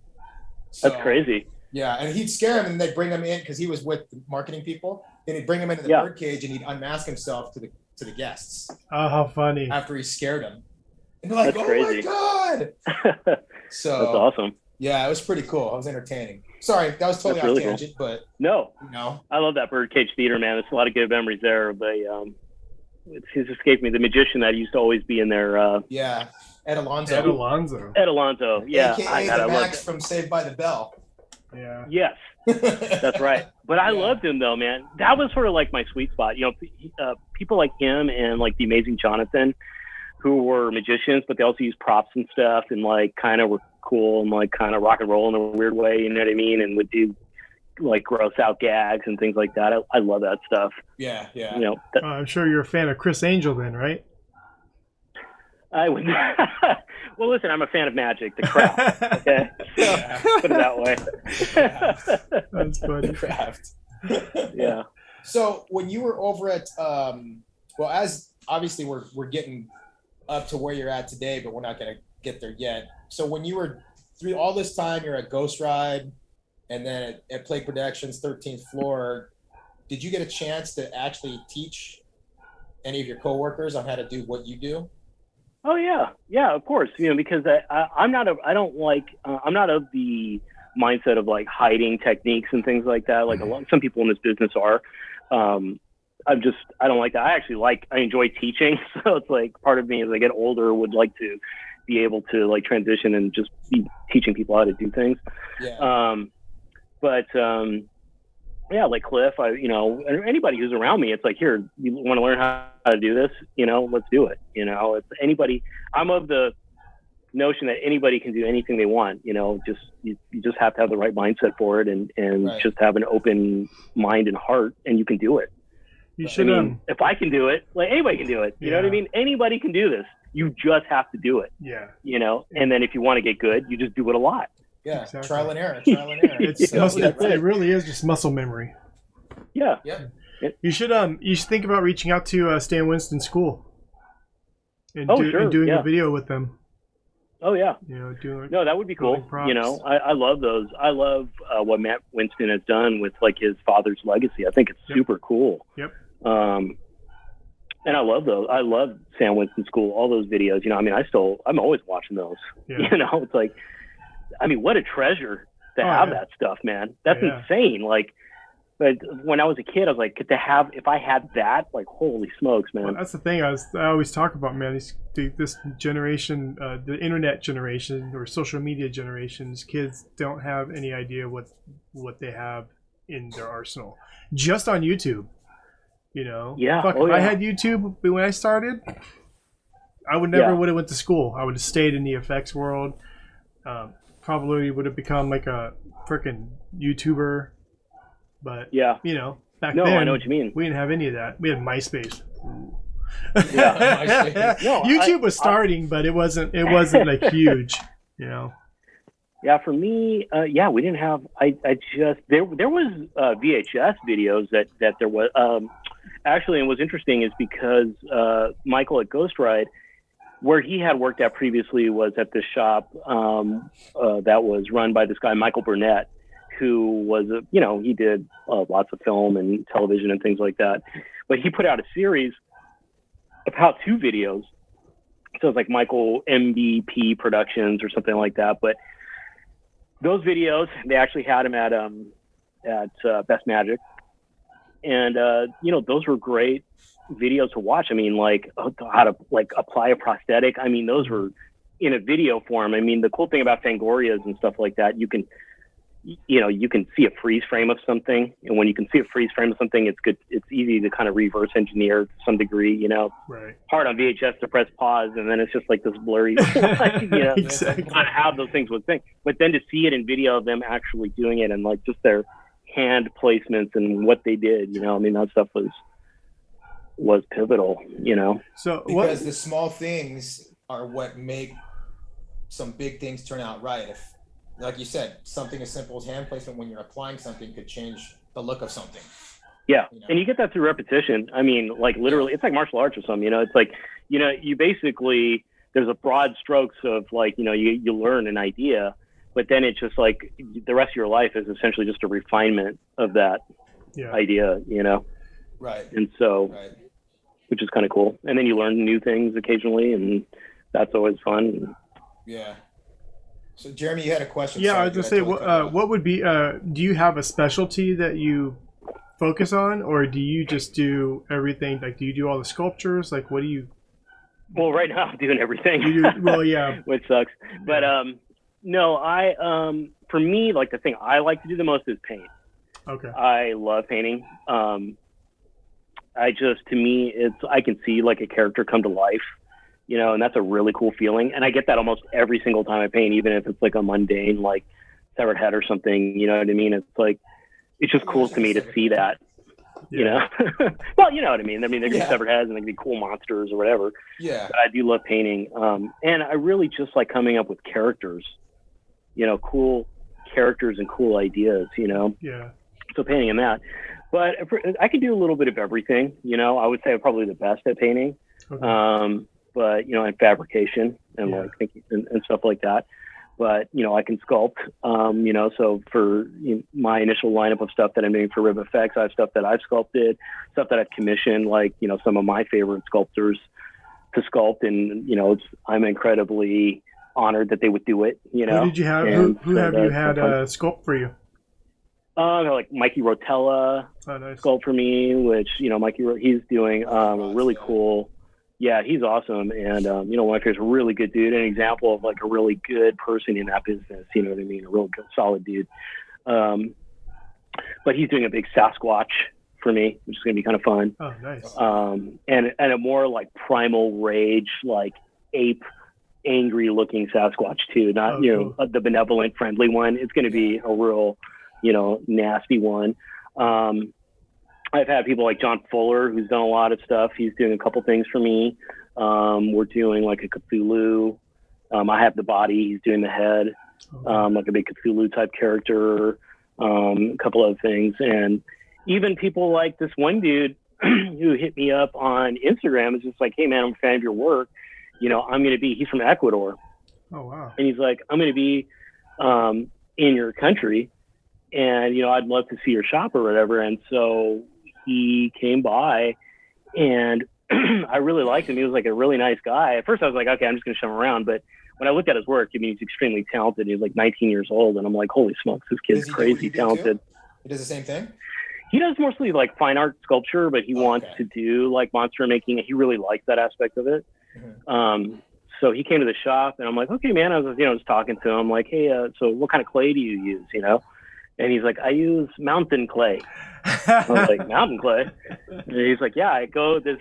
So, that's crazy. Yeah, and he'd scare him, and they'd bring him in because he was with the marketing people. Then he'd bring him into the birdcage, and he'd unmask himself to the guests. Oh, how funny! After he scared them, and they're like, that's "Oh crazy. My god!" So that's awesome. Yeah, it was pretty cool. It was entertaining. Sorry, that was totally off tangent, but no, I love that Birdcage Theater, man. There's a lot of good memories there. But it's escaped me. The magician that used to always be in there. Ed Alonzo. Ed Alonzo. Yeah, AKA the Max from Saved by the Bell. Yeah. Yes, that's right. But I loved him though, man. That was sort of like my sweet spot. People like him and like the Amazing Jonathan, who were magicians, but they also used props and stuff, and like kind of were cool and like kind of rock and roll in a weird way. You know what I mean? And would do like gross out gags and things like that. I love that stuff. Yeah. I'm sure you're a fan of Chris Angel then, right? I would. Well, listen, I'm a fan of magic, the craft. Okay, so, put it that way. That's funny. The craft. Yeah. So when you were over at, as obviously we're getting up to where you're at today, but we're not going to get there yet. So when you were through all this time, you're at Ghost Ride, and then at Plague Productions, 13th floor. Did you get a chance to actually teach any of your coworkers on how to do what you do? Oh yeah, of course. Because I'm not of the mindset of like hiding techniques and things like that. Like some people in this business are. I don't like that. I enjoy teaching. So it's like part of me as I get older would like to be able to like transition and just be teaching people how to do things. Yeah. Like Cliff, anybody who's around me, it's like, here, you want to learn how to do this? Let's do it. It's anybody. I'm of the notion that anybody can do anything they want. You just have to have the right mindset for it, and right. Just have an open mind and heart, and you can do it. You should. If I can do it, like anybody can do it. You know what I mean? Anybody can do this. You just have to do it. Yeah. And then if you want to get good, you just do it a lot. Yeah, exactly. Trial and error. It really is just muscle memory. Yeah. You should think about reaching out to Stan Winston School and doing a video with them. Oh yeah. That would be cool. I love those. I love what Matt Winston has done with like his father's legacy. I think it's super cool. Yep. And I love those. I love Stan Winston School. All those videos. I'm always watching those. Yeah. It's like. What a treasure to have that stuff, man. That's insane. Like, But when I was a kid, I was like, if I had that, like, holy smokes, man. Well, that's the thing I always talk about, man. This generation, the internet generation or social media generations, kids don't have any idea what they have in their arsenal. Just on YouTube, Yeah. Fuck, if I had YouTube when I started, I would never would have went to school. I would have stayed in the effects world. Probably would have become like a freaking YouTuber. But back then, I know what you mean. We didn't have any of that. We had MySpace. Yeah, YouTube was starting, but it wasn't like huge, Yeah, for me, we didn't have. There was VHS videos that there was actually, and what's interesting is because Michael at Ghost Ride, where he had worked at previously, was at this shop that was run by this guy Michael Burnett, who was he did lots of film and television and things like that, but he put out a series of how-to videos. So it's like Michael MVP Productions or something like that. But those videos, they actually had him at Best Magic, and those were great videos to watch. I mean, like how to like apply a prosthetic. I mean, those were in a video form. I mean, the cool thing about Fangorias and stuff like that, you can see a freeze frame of something, and when you can see a freeze frame of something, it's good. It's easy to kind of reverse engineer to some degree, Right. Hard on VHS to press pause, and then it's just like this blurry, Exactly. on how those things would think. But then to see it in video of them actually doing it and like just their hand placements and what they did, I mean, that stuff was pivotal, So because the small things are what make some big things turn out right. If, like you said, something as simple as hand placement when you're applying something could change the look of something. Yeah. And you get that through repetition. I mean, like literally, it's like martial arts or something, it's like, you basically, there's a broad strokes of like, you learn an idea, but then it's just like the rest of your life is essentially just a refinement of that idea, Right. And so, which is kind of cool. And then you learn new things occasionally, and that's always fun. Yeah. So Jeremy, you had a question. Yeah, Sorry, I was gonna say, what would be? Do you have a specialty that you focus on, or do you just do everything? Like, do you do all the sculptures? Like, what do you? Well, right now I'm doing everything. Yeah, which sucks. But no, for me, like the thing I like to do the most is paint. Okay. I love painting. To me, I can see like a character come to life. And that's a really cool feeling. And I get that almost every single time I paint, even if it's like a mundane, like severed head or something, you know what I mean? It's like, it's just cool to me to see that, well, you know what I mean? I mean, they're going to be severed heads and they can be cool monsters or whatever. Yeah. But I do love painting. And I really just like coming up with characters, cool characters and cool ideas, Yeah. So painting and that. But I can do a little bit of everything, I would say I'm probably the best at painting. Okay. But and fabrication and like thinking and stuff like that. But I can sculpt. So for my initial lineup of stuff that I'm doing for RibFX, I have stuff that I've sculpted, stuff that I've commissioned, like some of my favorite sculptors to sculpt, and I'm incredibly honored that they would do it. Who did you have? Who have you had sculpt for you? Like Mikey Rotella sculpt for me, which he's doing really cool. Yeah, he's awesome. And, one of my favorites, a really good dude, an example of like a really good person in that business. You know what I mean? A real good, solid dude. But he's doing a big Sasquatch for me, which is going to be kind of fun. Oh, nice. And a more like primal rage, like ape, angry looking Sasquatch too. Not, cool. The benevolent, friendly one. It's going to be a real, nasty one. I've had people like John Fuller, who's done a lot of stuff. He's doing a couple things for me. We're doing like a Cthulhu. I have the body. He's doing the head, like a big Cthulhu type character. A couple of things. And even people like this one dude who hit me up on Instagram is just like, hey man, I'm a fan of your work. He's from Ecuador. Oh, wow. And he's like, I'm going to be in your country, and, I'd love to see your shop or whatever. And so he came by, and I really liked him. He was like a really nice guy. At first I was like, okay, I'm just going to show him around. But when I looked at his work, he's extremely talented. He's like 19 years old. And I'm like, holy smokes, this kid's crazy talented. He does the same thing? He does mostly like fine art sculpture, but he wants to do like monster making. He really likes that aspect of it. So he came to the shop, and I'm like, okay, man. I was, just talking to him, like, hey, so what kind of clay do you use, And he's like, I use mountain clay. I was like, mountain clay? And he's like, yeah,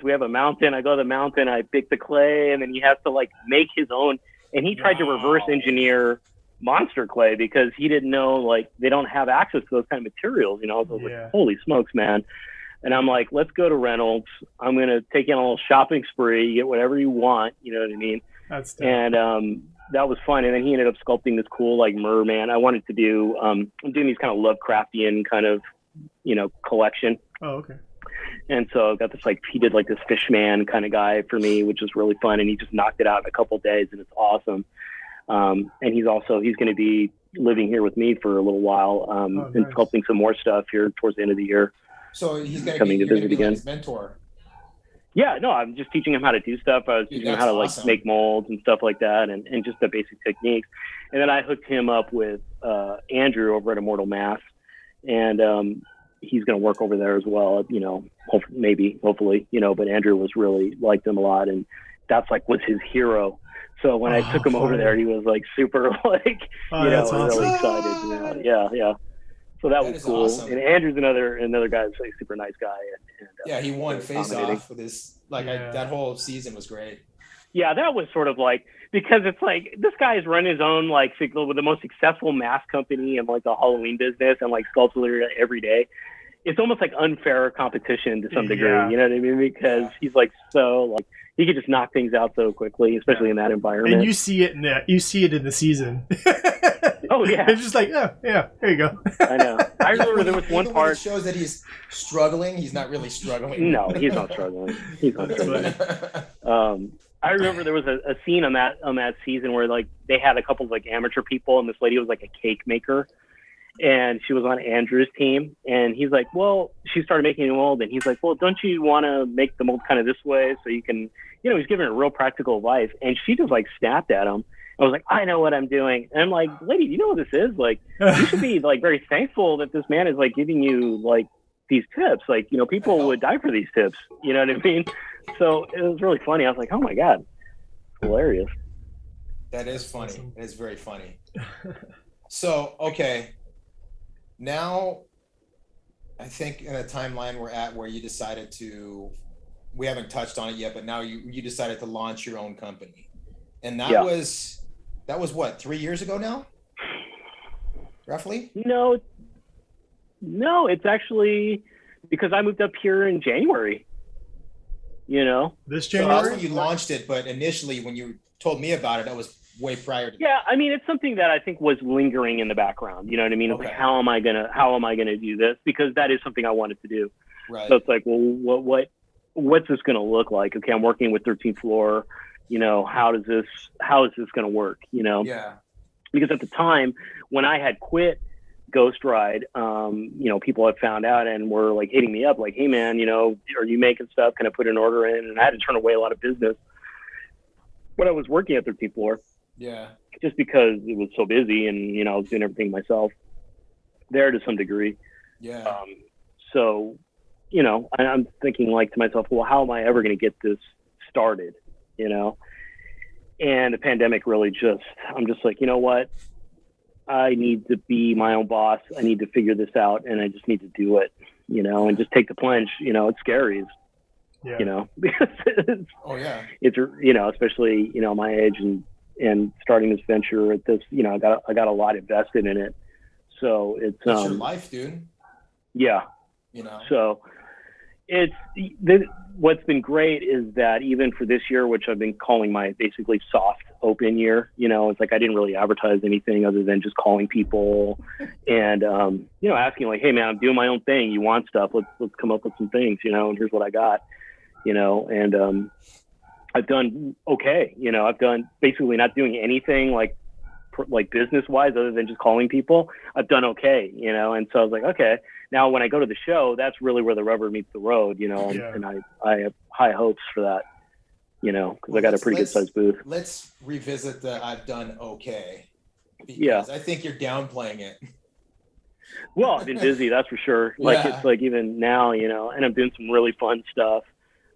we have a mountain. I go to the mountain, I pick the clay, and then he has to like make his own. And he tried to reverse engineer monster clay because he didn't know, like, they don't have access to those kind of materials, So I was like, holy smokes, man. And I'm like, let's go to Reynolds. I'm going to take you on a little shopping spree, get whatever you want. You know what I mean? That's and that was fun. And then he ended up sculpting this cool, like, merman. I wanted to do, I'm doing these kind of Lovecraftian kind of, collection. Oh, okay. And so I got this, like, he did like this fishman kind of guy for me, which was really fun. And he just knocked it out in a couple of days, and it's awesome. And he's going to be living here with me for a little while, and sculpting some more stuff here towards the end of the year. So he's going to visit again. Like his mentor. Yeah, no, I'm just teaching him how to do stuff. I was teaching him how to like make molds and stuff like that, and just the basic techniques. And then I hooked him up with Andrew over at Immortal Mass, and he's going to work over there as well. Hopefully. But Andrew was really liked him a lot, and that's like was his hero. So when I took him over there, he was like super like really excited. Yeah. So that was cool. Awesome. And Andrew's another guy that's like super nice guy. And he won Face Off with his that whole season was great. Yeah, that was sort of like, because it's like this guy is running his own like with the most successful mask company in like the Halloween business and like sculpts every day. It's almost like unfair competition to some degree. You know what I mean? Because he's like so like he could just knock things out so quickly, especially in that environment. And you see it in the season. Oh yeah, it's just like here you go. I know. I remember there was one part. It shows that he's struggling. He's not really struggling. No, he's not struggling. I remember there was a scene on that season where like they had a couple of like amateur people, and this lady was like a cake maker, and she was on Andrew's team, and he's like, well, she started making a mold, and he's like, well, don't you want to make the mold kind of this way so you can, he's giving her real practical advice, and she just like snapped at him. I was like, I know what I'm doing. And I'm like, lady, do you know what this is? Like, you should be like very thankful that this man is like giving you like these tips. Like, people would die for these tips. You know what I mean? So it was really funny. I was like, oh my God, it's hilarious. That is funny. Awesome. It is very funny. So, okay. Now, I think in a timeline we're at where you decided we haven't touched on it yet, but now you decided to launch your own company. And that was what, 3 years ago now? Roughly? No, it's actually because I moved up here in January. This January? So that's when you launched it, but initially when you told me about it, that was way prior to Yeah, I mean, it's something that I think was lingering in the background. You know what I mean? It's like, how am I gonna do this? Because that is something I wanted to do. Right. So it's like, well, what's this gonna look like? Okay, I'm working with 13th Floor. How is this going to work? Yeah. Because at the time when I had quit Ghost Ride, people had found out and were like hitting me up like, hey man, are you making stuff? Can I put an order in? And I had to turn away a lot of business when I was working at 13th Floor. Yeah. Just because it was so busy and, I was doing everything myself there to some degree. Yeah. So, I'm thinking like to myself, well, how am I ever going to get this started? And the pandemic really I'm just like, you know what? I need to be my own boss. I need to figure this out, and I just need to do it, and just take the plunge. It's scary, because it's, especially, my age and starting this venture at this, I got a lot invested in it. So it's your life, dude. Yeah. So what's been great is that even for this year, which I've been calling my basically soft open year, it's like I didn't really advertise anything other than just calling people and asking like, hey man, I'm doing my own thing. You want stuff? Let's come up with some things, and here's what I got, and I've done okay. I've done basically not doing anything like business wise other than just calling people. I've done okay, and so I was like, okay. Now, when I go to the show, that's really where the rubber meets the road, and I have high hopes for that, because I got a pretty good sized booth. Let's revisit the I've done okay. Because I think you're downplaying it. Well, I've been busy, that's for sure. Like it's like even now, you know, and I'm doing some really fun stuff,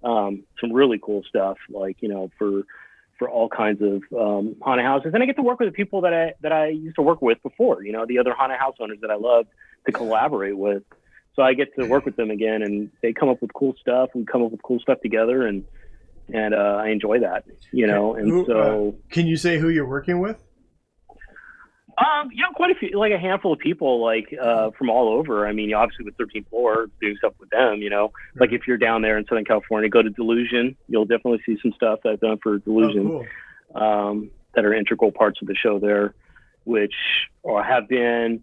some really cool stuff, like, you know, for all kinds of haunted houses. And I get to work with the people that I used to work with before, you know, the other haunted house owners that I love to collaborate with. So I get to work with them again, and they come up with cool stuff. We come up with cool stuff together, and I enjoy that, you know. And so, can you say who you're working with? You know, quite a few, like a handful of people, like from all over. I mean, obviously with 13th Floor, doing stuff with them, you know. Like if you're down there in Southern California, go to Delusion. You'll definitely see some stuff that I've done for Delusion, that are integral parts of the show there, which have been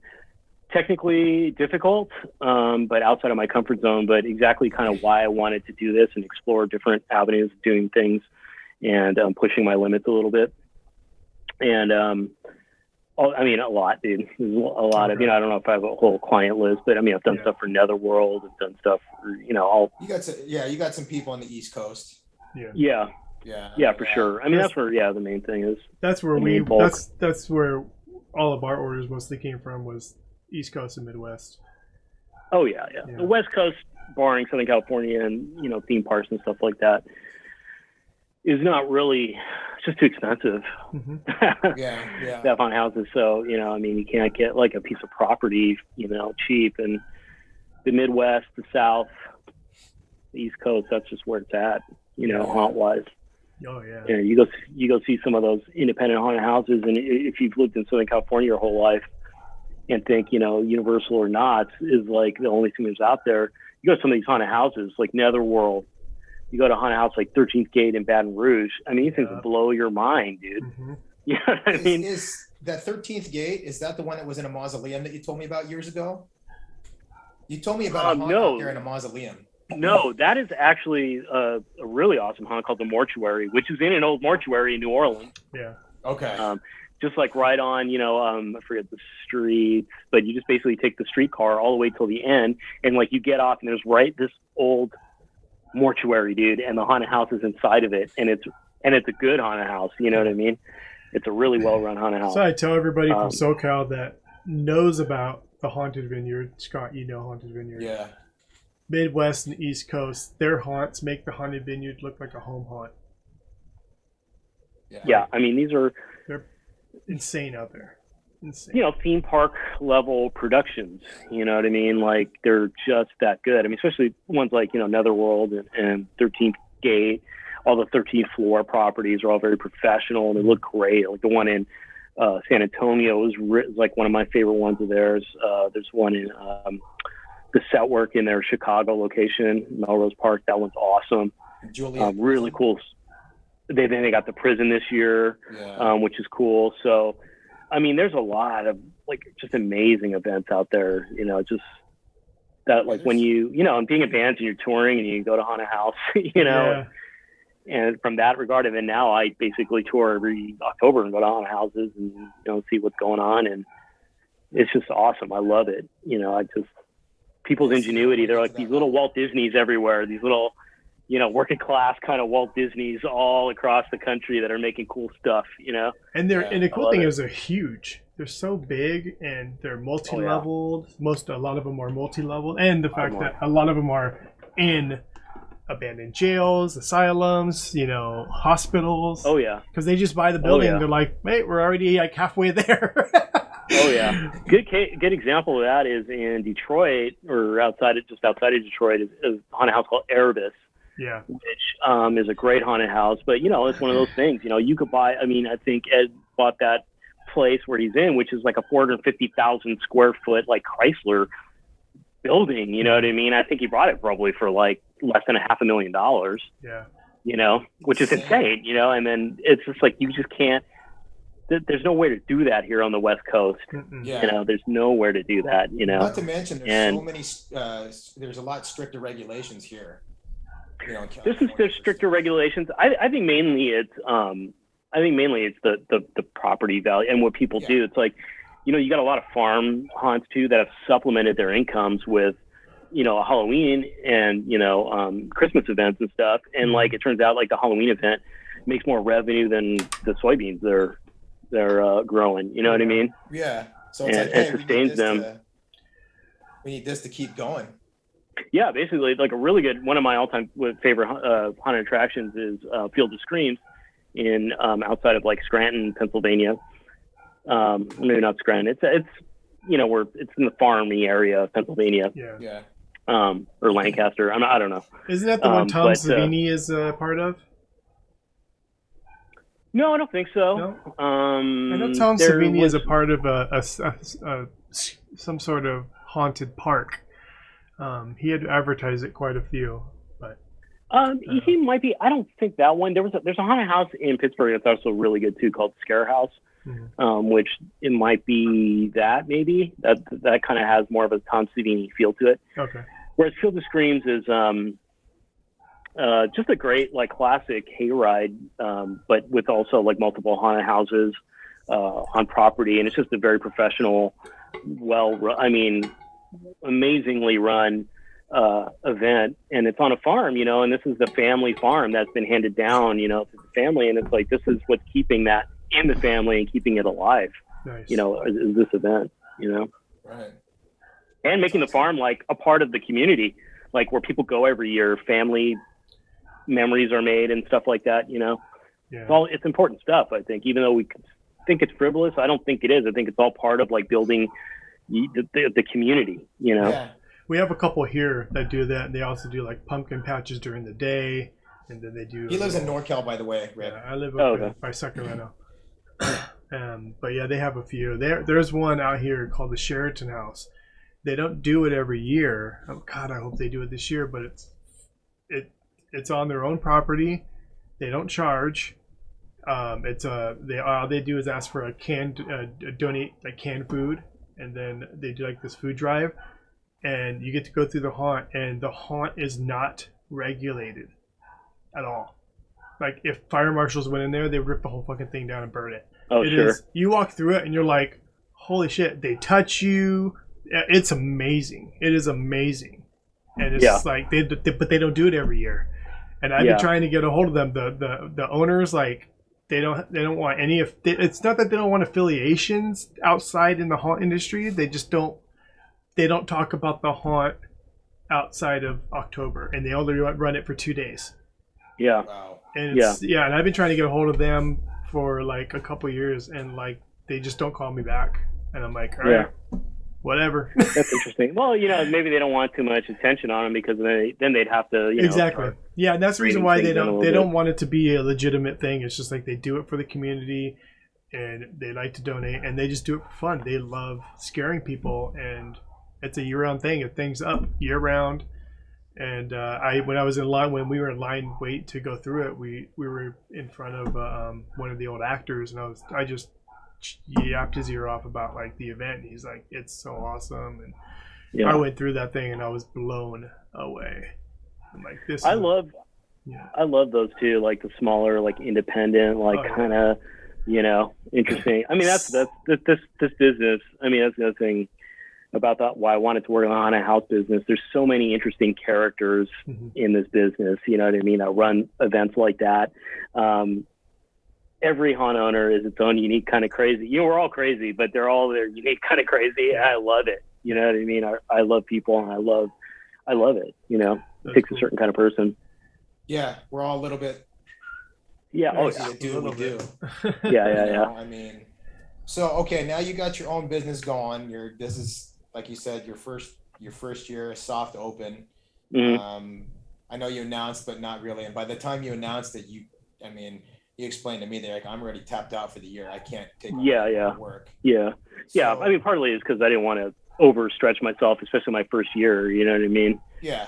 technically difficult, but outside of my comfort zone, but exactly kind of why I wanted to do this and explore different avenues of doing things and pushing my limits a little bit. And I mean, a lot, dude. There's a lot of, you know, I don't know if I have a whole client list, but I mean, I've done stuff for Netherworld. I've done stuff for, you know, you got some people on the East Coast. Yeah, for sure. I mean, that's where, the main thing is. That's where that's where all of our orders mostly came from, was East Coast and Midwest. Oh yeah. The West Coast, barring Southern California and, you know, theme parks and stuff like that, is not really, it's just too expensive. To have on houses. So, you know, I mean, you can't get like a piece of property, you know, cheap. And the Midwest, the South, the East Coast, that's just where it's at, you know, haunt wise. Oh yeah. And you go see some of those independent haunted houses, and if you've lived in Southern California your whole life and think, you know, Universal or not is like the only thing that's out there, you go to some of these haunted houses like Netherworld. You go to a haunted house like 13th Gate in Baton Rouge. I mean, these things blow your mind, dude. You know what I mean? Is that 13th Gate, is that the one that was in a mausoleum that you told me about years ago? You told me about a haunt out there in a mausoleum. No, that is actually a really awesome haunt called the Mortuary, which is in an old mortuary in New Orleans. Yeah. Okay. Just like right on, you know, I forget the street, but you just basically take the streetcar all the way till the end, and like you get off, and there's this old mortuary, dude, and the haunted house is inside of it, and it's a good haunted house. You know what I mean? It's a really well-run haunted house. So I tell everybody from SoCal that knows about the Haunted Vineyard, Scott, you know Haunted Vineyard. Yeah. Midwest and East Coast, their haunts make the Haunted Vineyard look like a home haunt. Yeah, I mean, they're insane out there. Insane. You know, theme park level productions. You know what I mean? Like, they're just that good. I mean, especially ones like, you know, Netherworld and 13th Gate. All the 13th Floor properties are all very professional, and they look great. Like the one in San Antonio is like one of my favorite ones of theirs. There's one in the set work in their Chicago location, Melrose Park. That one's awesome. Really cool. They got the prison this year, which is cool. So, I mean, there's a lot of like just amazing events out there. You know, just that like when you know, and being in bands and you're touring and you go to haunted house, you know. And from that regard, and then now I basically tour every October and go to haunted houses and, you know, see what's going on, and it's just awesome. I love it. You know, people's ingenuity. They're like these little Walt Disneys everywhere. These little, you know, working class kind of Walt Disneys all across the country that are making cool stuff. You know, and and the cool thing is they're huge. They're so big and they're multi-leveled. A lot of them are multi-leveled, and the fact that a lot of them are in abandoned jails, asylums, you know, hospitals. Oh yeah, because they just buy the building. They're like, "Mate, we're already like halfway there." Oh yeah, good example of that is in Detroit, or just outside of Detroit, is a haunted house called Erebus. Yeah, which is a great haunted house. But you know, it's one of those things. You know, you could buy. I mean, I think Ed bought that place where he's in, which is like a 450,000 square foot like Chrysler building. You know what I mean? I think he bought it probably for like less than $500,000. Yeah. You know, which is insane. You know, and then it's just like you just can't. There's no way to do that here on the West Coast. Yeah. You know, there's nowhere to do that. You know, not to mention there's so many. There's a lot stricter regulations here. You know, there's stricter regulations. I think mainly it's the property value and what people do. It's like, you know, you got a lot of farm haunts too that have supplemented their incomes with, you know, Halloween and, you know, Christmas events and stuff. And like, it turns out like the Halloween event makes more revenue than the soybeans they're growing. You know what I mean? Yeah. So it's it sustains them. We need this to keep going. Yeah, basically, like a really good one of my all-time favorite haunted attractions is Field of Screams in outside of like Scranton, Pennsylvania. Maybe not Scranton. It's it's in the farmy area of Pennsylvania. Yeah. Or Lancaster. I don't know. Isn't that the one Tom Savini is part of? No, I don't think so. No? I know Tom Savini is a part of some sort of haunted park. He had advertised it quite a few, but he might be. I don't think that one. There's a haunted house in Pittsburgh that's also really good too, called Scare House, which it might be that maybe that kind of has more of a Tom Savini feel to it. Okay. Whereas Field of Screams is just a great like classic hayride, but with also like multiple haunted houses on property, and it's just a very professional, amazingly run event, and it's on a farm, and this is the family farm that's been handed down, to the family, and it's like this is what's keeping that in the family and keeping it alive. Nice. Is this event, Right. And making the farm like a part of the community, like where people go every year, family memories are made and stuff like that. Yeah. It's important stuff, I think, even though we think it's frivolous. I don't think it is. I think it's all part of like building the community, Yeah. We have a couple here that do that, and they also do like pumpkin patches during the day, and then they do. He lives in NorCal, by the way, Rick. Yeah, I live up by Sacramento. But yeah, they have a few. There's one out here called the Sheraton House. They don't do it every year. Oh God, I hope they do it this year. But it's on their own property. They don't charge. All they do is ask for donate like canned food, and then they do like this food drive, and you get to go through the haunt, and the haunt is not regulated at all. Like if fire marshals went in there, they would rip the whole fucking thing down and burn it. Oh, sure. You walk through it and you're like, holy shit, they touch you. It's amazing. It is amazing. And it's like but they don't do it every year. And I've been trying to get a hold of them. The owners, like, they don't want any of it's not that they don't want affiliations outside in the haunt industry. They just don't talk about the haunt outside of October, and they only run it for 2 days. Yeah. Wow. And and I've been trying to get a hold of them for like a couple years, and like they just don't call me back. And I'm like, all right, whatever. That's interesting. Well, maybe they don't want too much attention on them because then they'd have to, exactly. Yeah, and that's the reason why they don't want it to be a legitimate thing. It's just like they do it for the community, and they like to donate, and they just do it for fun. They love scaring people, and it's a year-round thing. It things up year-round. And when we were in line wait to go through it, we were in front of one of the old actors, and I just yapped his ear off about like the event. And he's like, it's so awesome, and I went through that thing and I was blown away. I'm like, I love those too, like the smaller, like independent, like kind of interesting. I mean, that's this business. I mean, that's the other thing about that, why I wanted to work on a house business. There's so many interesting characters in this business, you know what I mean? I run events like that. Every haunt owner is its own unique kind of crazy. We're all crazy, but they're all their unique kind of crazy. And I love it. You know what I mean? I love people, and I love it. It takes a certain kind of person. Yeah, we're all a little bit. Yeah. To do what we do. Yeah. I mean, so okay, now you got your own business going. This is, like you said, your first year, soft open. Mm-hmm. I know you announced, but not really. And by the time you announced it, you explained to me that like, I'm already tapped out for the year. I can't take on work. Yeah. So, I mean, partly is because I didn't want to overstretch myself, especially my first year. You know what I mean? Yeah.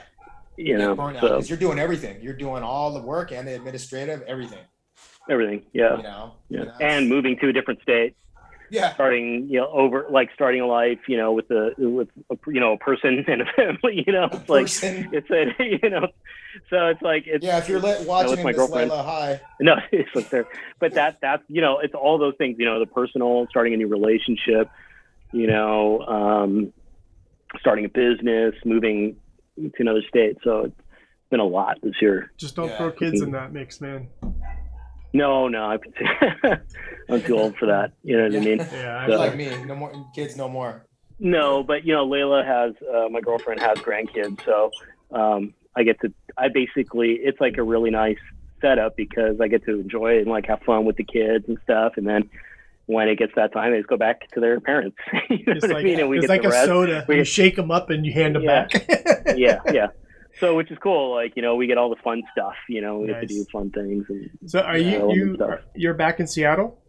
So. Because you're doing everything. You're doing all the work and the administrative, everything. Everything. Yeah. And moving to a different state. Yeah. Starting, starting a life, with a person and a family, it's like, so it's like, if you're watching my girlfriend. Layla, hi. No, it's like there, but that's, it's all those things, the personal, starting a new relationship, starting a business, moving to another state. So it's been a lot this year. Just don't throw kids in that mix, man. No, I'm too old for that. You know what I mean? Yeah, like me. No more kids, no more. No, but Layla has my girlfriend has grandkids, so it's like a really nice setup because I get to enjoy it and like have fun with the kids and stuff, and then when it gets that time, they just go back to their parents. You know what I mean? And we it's get like a soda. You shake them up and you hand them back. yeah. So, which is cool. Like, we get all the fun stuff. We get to do fun things. And, so, are you're back in Seattle?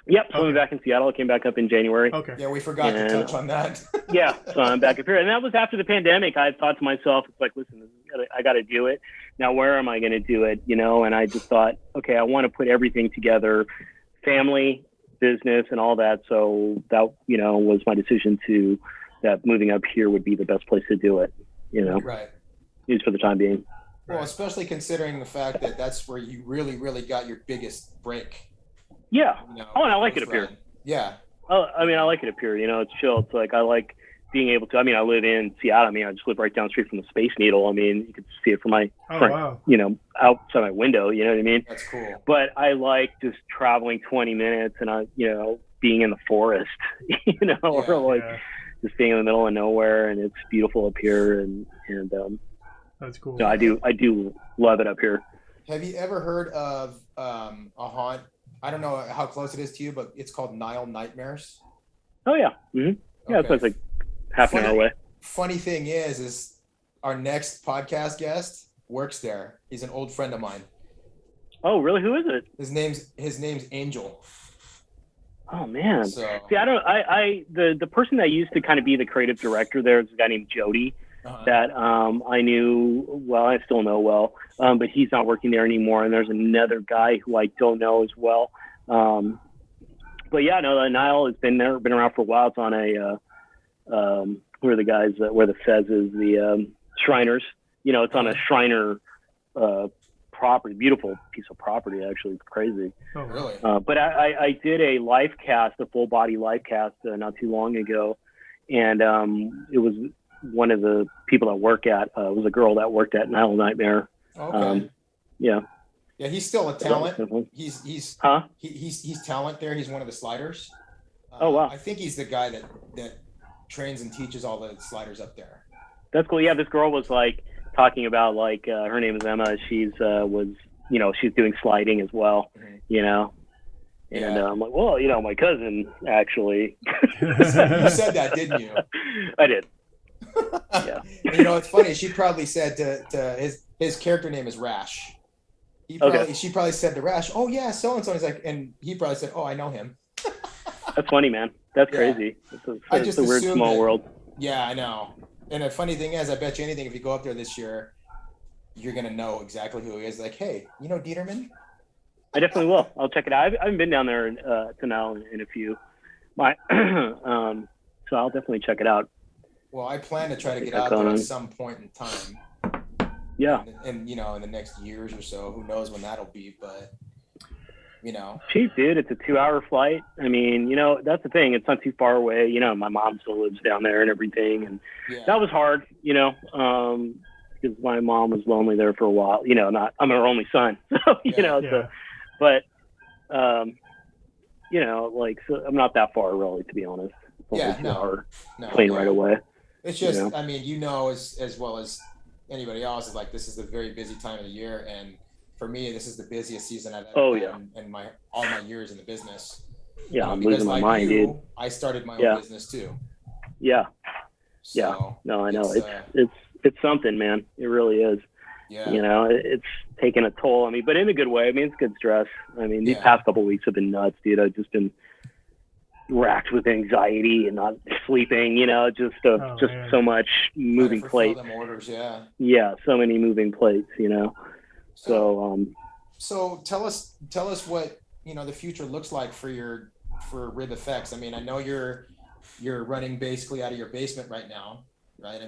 Yep. So I'm back in Seattle. I came back up in January. Okay. Yeah, we forgot to touch on that. Yeah. So I'm back up here, and that was after the pandemic. I thought to myself, it's like, listen, I got to do it. Now, where am I going to do it? And I just thought, okay, I want to put everything together, family, business, and all that. So that was my decision that moving up here would be the best place to do it. Right. At least for the time being. Well, especially considering the fact that that's where you really, really got your biggest break. Yeah. And I like it up here. Yeah. I like it up here. It's chill. It's like I like being able to. I live in Seattle. I just live right down the street from the Space Needle. You could see it from my front, outside my window. You know what I mean? That's cool. But I like just traveling 20 minutes and being in the forest. Just being in the middle of nowhere, and it's beautiful up here. And that's cool. I do love it up here. Have you ever heard of a haunt? I don't know how close it is to you, but it's called Nile Nightmares. Oh yeah. Mm-hmm. Yeah, Okay. It's like half an hour away. Funny thing is our next podcast guest works there. He's an old friend of mine. Oh, really? Who is it? His name's Angel. Oh man. So, see, the person that used to kind of be the creative director there is a guy named Jody that I knew well. I still know well, but he's not working there anymore. And there's another guy who I don't know as well. But yeah, no, Nile has been around for a while. It's on where the Fez is, the Shriners. It's on a Shriner property, beautiful piece of property, actually. It's crazy. Oh, really? But I did a live cast, a full body live cast not too long ago. And it was one of the people that was a girl that worked at Nile Nightmare. Okay. Yeah, he's still a talent. He's talent there. He's one of the sliders. Oh, wow. I think he's the guy that trains and teaches all the sliders up there. That's cool. Yeah, this girl was like talking about her name is Emma. She's she's doing sliding as well. Mm-hmm. And I'm like, well, my cousin actually. You said that, didn't you? I did. Yeah. It's funny. She probably said to his character name is Rash. She probably said to Rash, "Oh yeah, so and so." He's like, and he probably said, "Oh, I know him." That's funny, man. That's crazy. It's a weird small world. Yeah, I know. And the funny thing is, I bet you anything, if you go up there this year, you're gonna know exactly who he is. Like, hey, Dieterman? I definitely will. I'll check it out. I haven't been down there to now in a few. So I'll definitely check it out. Well, I plan to try to get out there at some point in time. Yeah. And in the next years or so, who knows when that'll be, but Cheap, dude. It's a 2-hour flight. That's the thing. It's not too far away. My mom still lives down there and everything. And that was hard, because my mom was lonely there for a while. I'm her only son. So, but, so I'm not that far really, to be honest. It's only 2 hour plane right away. It's just, as well as anybody else, is like, this is a very busy time of the year. And for me, this is the busiest season I've ever had in all my years in the business. Yeah, I'm losing my mind, dude. I started my own business too. Yeah. So no, I know. It's something, man. It really is. Yeah. It's taking a toll on me, but in a good way. It's good stress. These past couple of weeks have been nuts, dude. I've just been racked with anxiety and not sleeping, so much moving plates. Orders, so many moving plates, So tell us what the future looks like for RibFX. I know you're running basically out of your basement right now, right?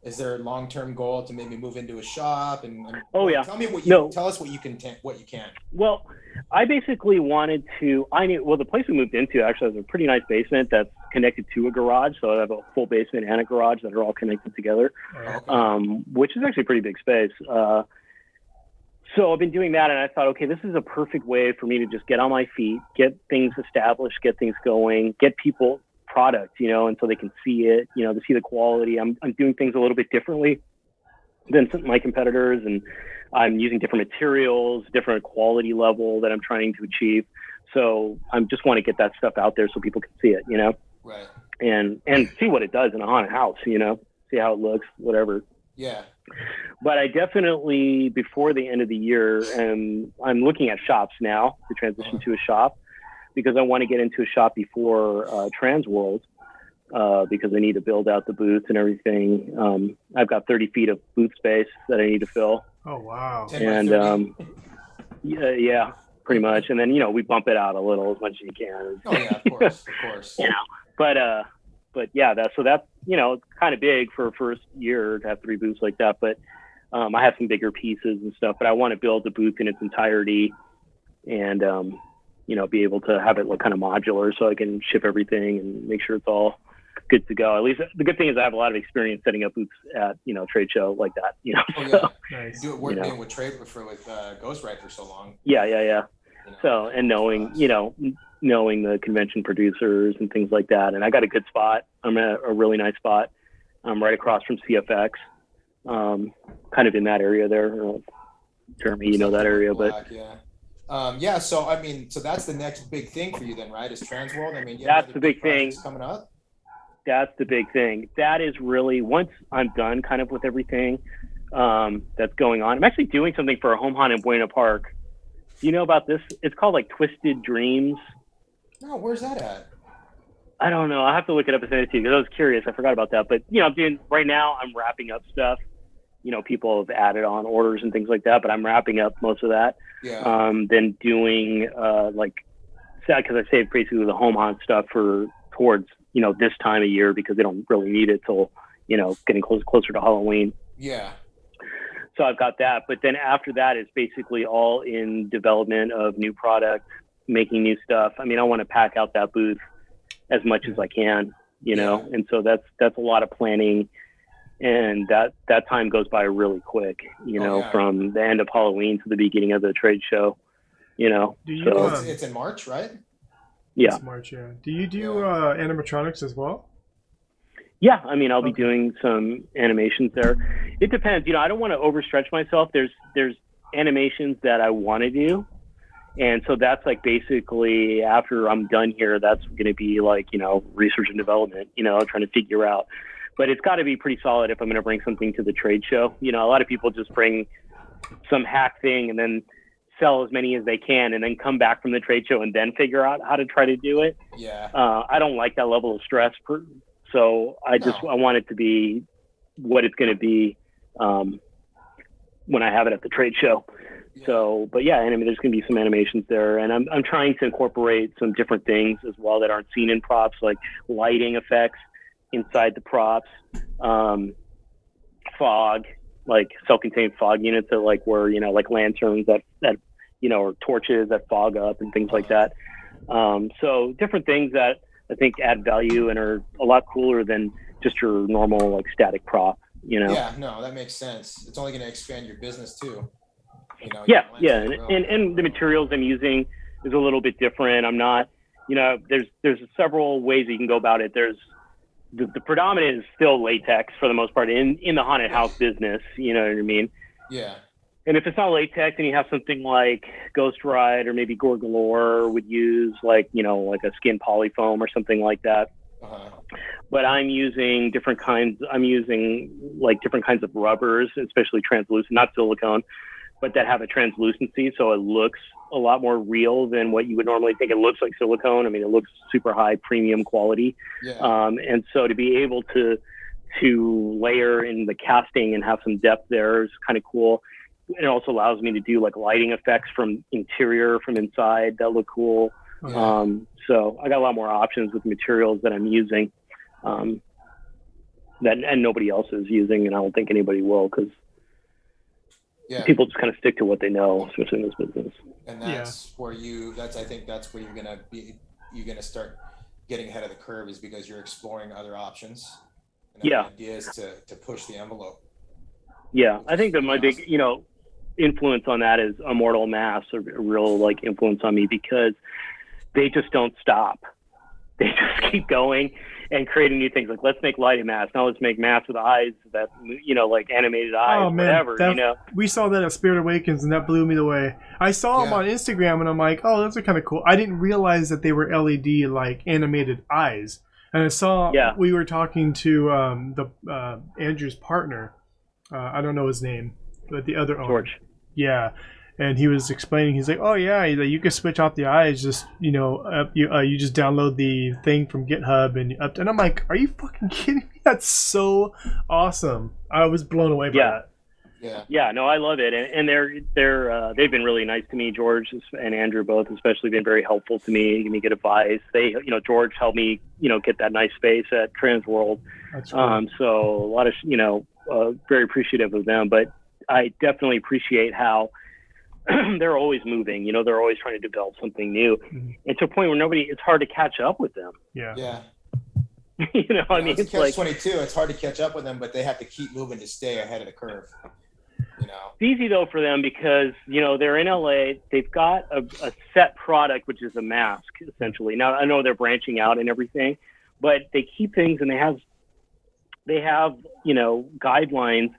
Is there a long-term goal to maybe move into a shop and tell me tell us what you can. Well, I basically wanted to. The place we moved into actually has a pretty nice basement that's connected to a garage, so I have a full basement and a garage that are all connected together, which is actually a pretty big space. So I've been doing that, and I thought, okay, this is a perfect way for me to just get on my feet, get things established, get things going, get people product, and so they can see it, to see the quality. I'm doing things a little bit differently than some of my competitors, and I'm using different materials, different quality level that I'm trying to achieve. So I just want to get that stuff out there so people can see it, Right. And see what it does in a haunted house, see how it looks, whatever. Yeah. But I definitely, before the end of the year, I'm looking at shops now to transition to a shop, because I want to get into a shop before Transworld, because I need to build out the booth and everything. I've got 30 feet of booth space that I need to fill. Oh, wow. And yeah, pretty much. And then, we bump it out a little as much as you can. Oh yeah, of course. But yeah, that's kind of big for a first year to have 3 booths like that. But I have some bigger pieces and stuff, but I want to build the booth in its entirety and, be able to have it look kind of modular so I can ship everything and make sure it's all good to go. At least the good thing is I have a lot of experience setting up booths at, trade show like that, Oh yeah. So, Nice. Do it working with Ghostwrite for so long. Yeah. So, and knowing the convention producers and things like that. And I got a good spot. I'm at a really nice spot. I'm right across from SPFX, kind of in that area there. Jeremy, that area, Black, yeah. So, so that's the next big thing for you then, right? Is Transworld? That's the big thing coming up. That's the big thing. That is really, once I'm done kind of with everything that's going on, I'm actually doing something for a home hunt in Buena Park. Do you know about this? It's called like Twisted Dreams. No, where's that at? I don't know. I'll have to look it up and send it to you because I was curious. I forgot about that. But, right now I'm wrapping up stuff. People have added on orders and things like that, but I'm wrapping up most of that. Yeah. Then doing because I saved basically the home hunt stuff towards, this time of year because they don't really need it till, getting closer to Halloween. Yeah. So I've got that. But then after that, it's basically all in development of new product, making new stuff. I want to pack out that booth as much as I can, and so that's a lot of planning. And that time goes by really quick, from the end of Halloween to the beginning of the trade show, It's in March, right? Yeah. It's March, yeah. Do you do animatronics as well? Yeah. I'll be doing some animations there. It depends. I don't want to overstretch myself. There's animations that I want to do. And so that's like basically after I'm done here, that's going to be like, research and development, trying to figure out. But it's got to be pretty solid if I'm going to bring something to the trade show. A lot of people just bring some hack thing and then sell as many as they can and then come back from the trade show and then figure out how to try to do it. Yeah. I don't like that level of stress. So I want it to be what it's going to be when I have it at the trade show. Yeah. So, but yeah, there's going to be some animations there, and I'm trying to incorporate some different things as well that aren't seen in props, like lighting effects inside the props, fog, like self-contained fog units that like where like lanterns that or torches that fog up and things like that. So different things that I think add value and are a lot cooler than just your normal like static prop. Yeah, no, that makes sense. It's only going to expand your business too. Yeah, and the materials I'm using is a little bit different. I'm not, there's several ways you can go about it. There's the predominant is still latex for the most part in the haunted house business. You know what I mean? Yeah. And if it's not latex and you have something like Ghostwrite or maybe Gorgalore would use like a skin polyfoam or something like that. Uh-huh. But I'm using different kinds. I'm using like different kinds of rubbers, especially translucent, not silicone, but that have a translucency, so it looks a lot more real than what you would normally think. It looks like silicone. It looks super high premium quality. Yeah. And so to be able to layer in the casting and have some depth there is kind of cool. It also allows me to do like lighting effects from interior, from inside that look cool. Yeah. So I got a lot more options with materials that I'm using that and nobody else is using, and I don't think anybody will because people just kind of stick to what they know, especially in this business. And that's where I think that's where you're gonna start getting ahead of the curve, is because you're exploring other options and other ideas to push the envelope. Yeah, I think that my big, influence on that is Immortal Mass, a real like influence on me because they just don't stop. they just keep going and creating new things. Like, let's make lighting masks. Now let's make masks with eyes that, like animated eyes, whatever, We saw that at Spirit Awakens, and that blew me away. I saw them on Instagram, and I'm like, oh, those are kind of cool. I didn't realize that they were LED, like, animated eyes. And I saw, we were talking to Andrew's partner. I don't know his name, but the other owner. George. Yeah. And he was explaining, he's like, oh yeah, you can switch out the eyes, just, you just download the thing from GitHub and I'm like, are you fucking kidding me? That's so awesome. I was blown away by that. Yeah, no, I love it. And they've been really nice to me. George and Andrew both especially been very helpful to me, give me good advice. They, George helped me, get that nice space at Transworld. That's cool. So a lot of, very appreciative of them, but I definitely appreciate how they're always moving, they're always trying to develop something new, and to a point where it's hard to catch up with them. Yeah. I mean, it's like 22. It's hard to catch up with them, but they have to keep moving to stay ahead of the curve. It's easy though for them because they're in LA. They've got a set product, which is a mask essentially. Now I know they're branching out and everything, but they keep things and they have guidelines.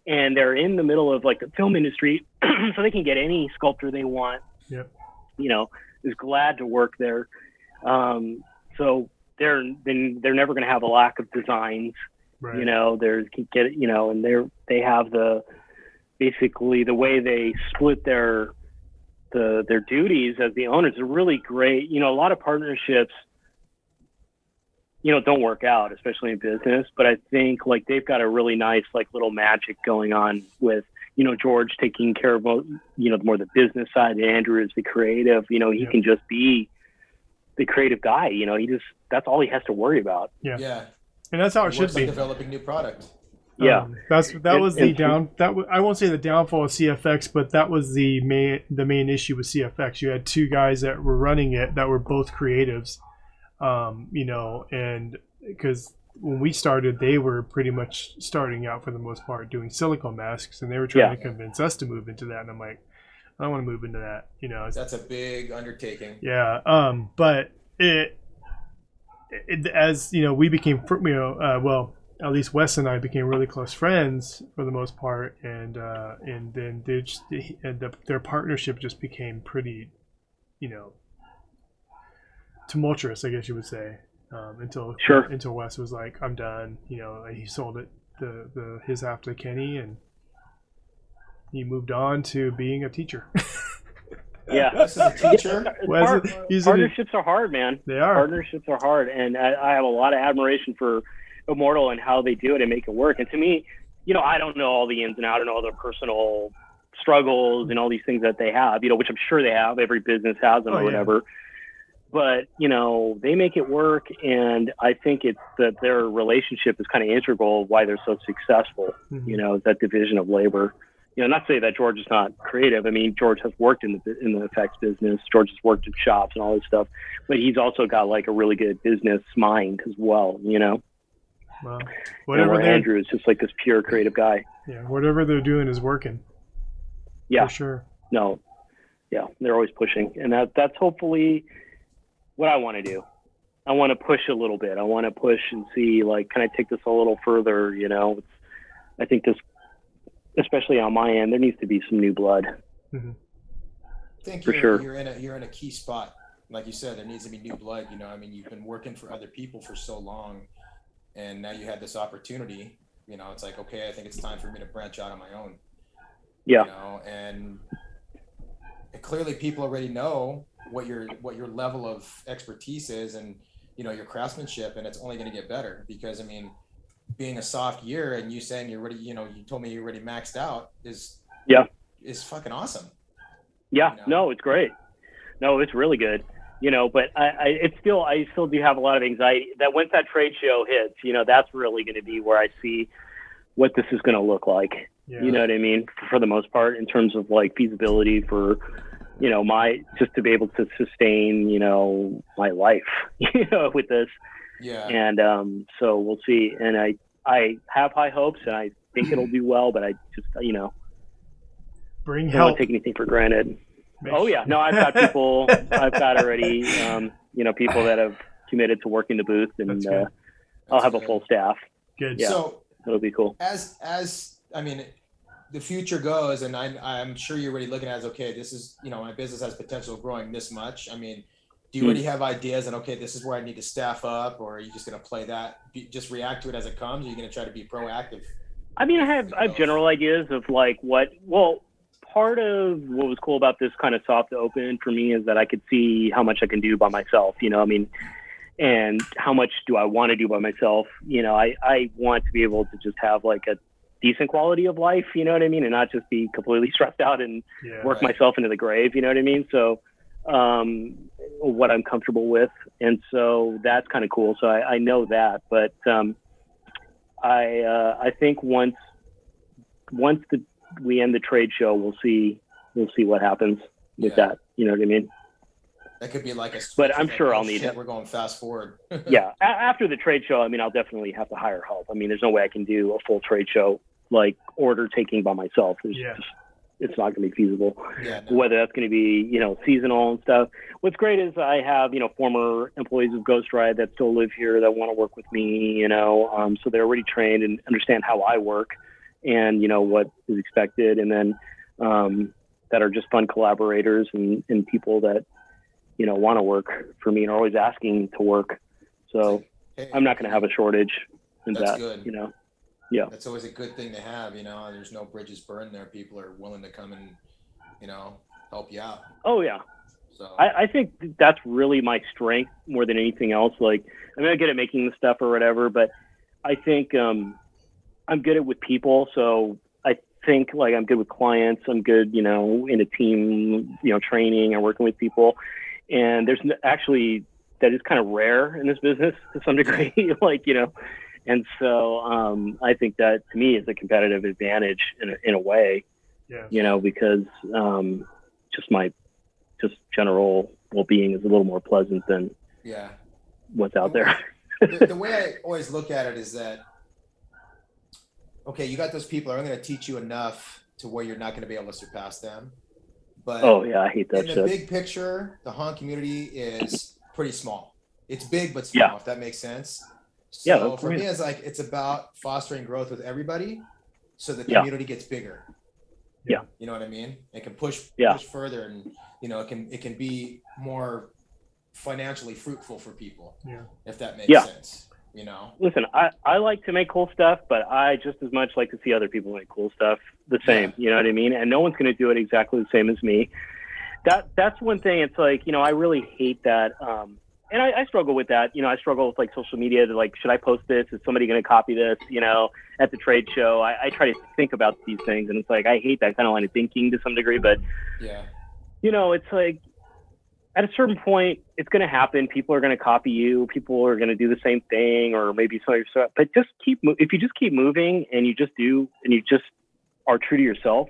And they're in the middle of like the film industry, so they can get any sculptor they want. Yep. Is glad to work there. So they're never going to have a lack of designs. Right. And they have basically the way they split their duties as the owners are really great. A lot of partnerships don't work out, especially in business. But I think like they've got a really nice like little magic going on with, George taking care of, more the business side. And Andrew is the creative, he can just be the creative guy. That's all he has to worry about. Yeah. And that's how it should be. Developing new product. Yeah. I won't say the downfall of CFX, but that was the main issue with CFX. You had two guys that were running it that were both creatives. And because when we started, they were pretty much starting out for the most part doing silicone masks, and they were trying to convince us to move into that. And I'm like, I don't want to move into that. That's a big undertaking. Yeah. But as we became, at least Wes and I became really close friends for the most part, and then their partnership just became pretty, tumultuous, I guess you would say, until Wes was like, I'm done. He sold it his half to Kenny, and he moved on to being a teacher. Yeah, Wes is a teacher. Partnerships are hard, man. They are. Partnerships are hard, and I have a lot of admiration for Immortal and how they do it and make it work. And to me, I don't know all the ins and outs, I don't know all their personal struggles and all these things that they have, which I'm sure they have. Every business has them or whatever. But, they make it work, and I think it's that their relationship is kind of integral why they're so successful, is that division of labor. Not to say that George is not creative. I mean, George has worked in the effects business. George has worked in shops and all this stuff, but he's also got like a really good business mind as well, Well, where Andrew is just like this pure creative guy. Yeah, whatever they're doing is working. Yeah. For sure. No. Yeah, they're always pushing, and that's hopefully what I want to do. I want to push a little bit. I want to push and see, like, can I take this a little further? I think this, especially on my end, there needs to be some new blood. I think for sure. You're in a key spot. Like you said, there needs to be new blood. You've been working for other people for so long, and now you had this opportunity. It's like, okay, I think it's time for me to branch out on my own. Yeah. And clearly people already know what your level of expertise is, and your craftsmanship, and it's only going to get better because being a soft year and you saying you're ready, you told me you're already maxed out is fucking awesome. Yeah. No, it's great. No, it's really good. But I still do have a lot of anxiety that once that trade show hits, that's really going to be where I see what this is going to look like. Yeah. You know what I mean? For the most part, in terms of like feasibility for, just to be able to sustain, my life, with this. Yeah. And so we'll see. And I have high hopes, and I think it'll do well, but I just, bring I help. don't take anything for granted. Oh yeah. No, I've got people, I've got already, people that have committed to working the booth, and That's I'll have good. a full staff. Good. Yeah. So It'll be cool. as I mean, the future goes, and I'm sure you're already looking at it as, okay, this is, my business has potential of growing this much. I mean, do you already have ideas and, okay, this is where I need to staff up, or are you just going to play that, just react to it as it comes? Or are you going to try to be proactive? I mean, I have general ideas of like part of what was cool about this kind of soft open for me is that I could see how much I can do by myself, I mean, and how much do I want to do by myself? I want to be able to just have like a decent quality of life, you know what I mean? And not just be completely stressed out and work myself into the grave, you know what I mean? So, what I'm comfortable with. And so that's kind of cool. So I know that, but, I think once we end the trade show, we'll see what happens with that. You know what I mean? That could be like a. But I'm sure I'll need it. We're going fast forward. Yeah, after the trade show, I mean, I'll definitely have to hire help. I mean, there's no way I can do a full trade show like order taking by myself. It's not going to be feasible. Yeah, no. Whether that's going to be seasonal and stuff. What's great is I have former employees of Ghost Ride that still live here that want to work with me. So they're already trained and understand how I work and what is expected, and then that are just fun collaborators and people that want to work for me and are always asking to work. So I'm not going to have a shortage in that. Good. Yeah. That's always a good thing to have. There's no bridges burned there. People are willing to come and help you out. Oh yeah. So I think that's really my strength more than anything else. Like, I mean, I'm good at making the stuff or whatever, but I think I'm good at with people. So I think like I'm good with clients. I'm good, in a team, training and working with people. And there's actually, that is kind of rare in this business to some degree, and so I think that to me is a competitive advantage in a way, because just general well-being is a little more pleasant than what's out there. The way I always look at it is that, okay, you got those people are going to teach you enough to where you're not going to be able to surpass them. But I hate that in shit. the big picture, the honk community is pretty small. It's big but small, if that makes sense. So for me, it's about fostering growth with everybody, so the community gets bigger. Yeah, you know what I mean. It can push further, and it can be more financially fruitful for people. Yeah, if that makes sense. Listen, I like to make cool stuff, but I just as much like to see other people make cool stuff the same. You know what I mean? And no one's going to do it exactly the same as me. That's one thing. It's like, I really hate that. And I struggle with that. I struggle with like social media to like, should I post this? Is somebody going to copy this? At the trade show, I try to think about these things, and it's like, I hate that kind of line of thinking to some degree, but it's like, at a certain point, it's going to happen. People are going to copy you. People are going to do the same thing, or maybe something. But just if you just keep moving and you just are true to yourself,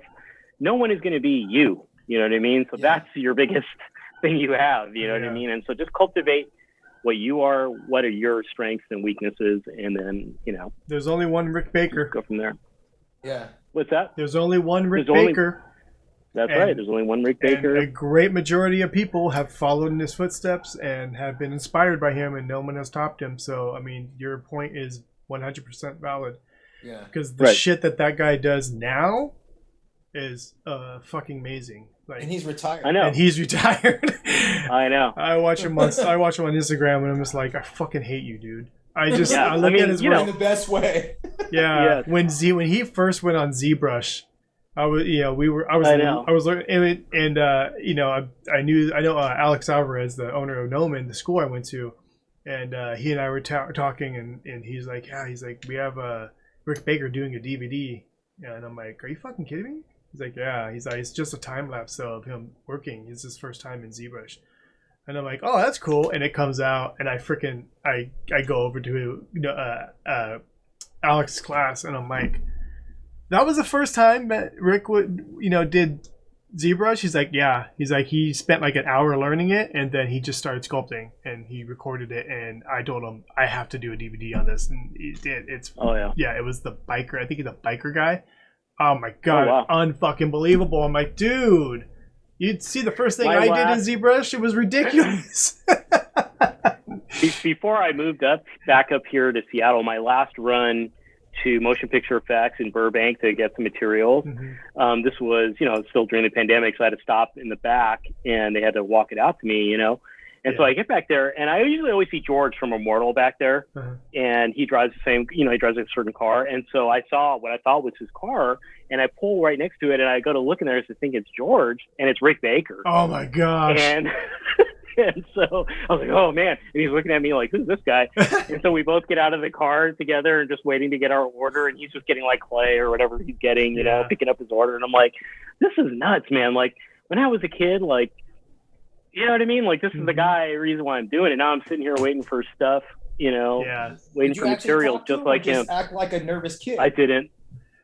no one is going to be you. You know what I mean? So that's your biggest thing you have. You know what I mean? And so just cultivate what you are. What are your strengths and weaknesses? And then, there's only one Rick Baker. Go from there. Yeah. What's that? There's only one Rick Baker. That's right. There's only one Rick Baker. A great majority of people have followed in his footsteps and have been inspired by him, and no one has topped him. So, I mean, your point is 100% valid. Yeah. Because the shit that guy does now is fucking amazing. Like, and he's retired. I know. And he's retired. I know. I watch him on Instagram, and I'm just like, I fucking hate you, dude. I look at his work in the best way. Yeah. When he first went on ZBrush, I was looking, and I know Alex Alvarez, the owner of Noman, the school I went to, and he and I were talking, and he's like, we have Rick Baker doing a DVD, and I'm like, are you fucking kidding me? He's like, yeah. He's like, it's just a time lapse of him working. It's his first time in ZBrush, and I'm like, oh, that's cool. And it comes out, and I go over to Alex's class, and I'm like, that was the first time that Rick did ZBrush. He's like, yeah. He's like, he spent like an hour learning it, and then he just started sculpting, and he recorded it. And I told him, I have to do a DVD on this, and he did. It was the biker. I think he's a biker guy. Oh my god, unfucking believable. I'm like, dude, you'd see the first thing I did in ZBrush. It was ridiculous. before I moved back up here to Seattle, my last run to Motion Picture Effects in Burbank to get some materials. Mm-hmm. This was, still during the pandemic, so I had to stop in the back, and they had to walk it out to me, And so I get back there, and I usually always see George from Immortal back there, and he drives the same, he drives a certain car. And so I saw what I thought was his car, and I pull right next to it, and I go to look in there to think it's George, and it's Rick Baker. Oh my gosh. And so I was like, oh man. And he's looking at me like, who's this guy? And so we both get out of the car together and just waiting to get our order. And he's just getting like clay or whatever he's getting, picking up his order. And I'm like, this is nuts, man. Like when I was a kid, like, you know what I mean? Like this is the reason why I'm doing it. Now I'm sitting here waiting for stuff, waiting for materials just like him. Act like a nervous kid. I didn't.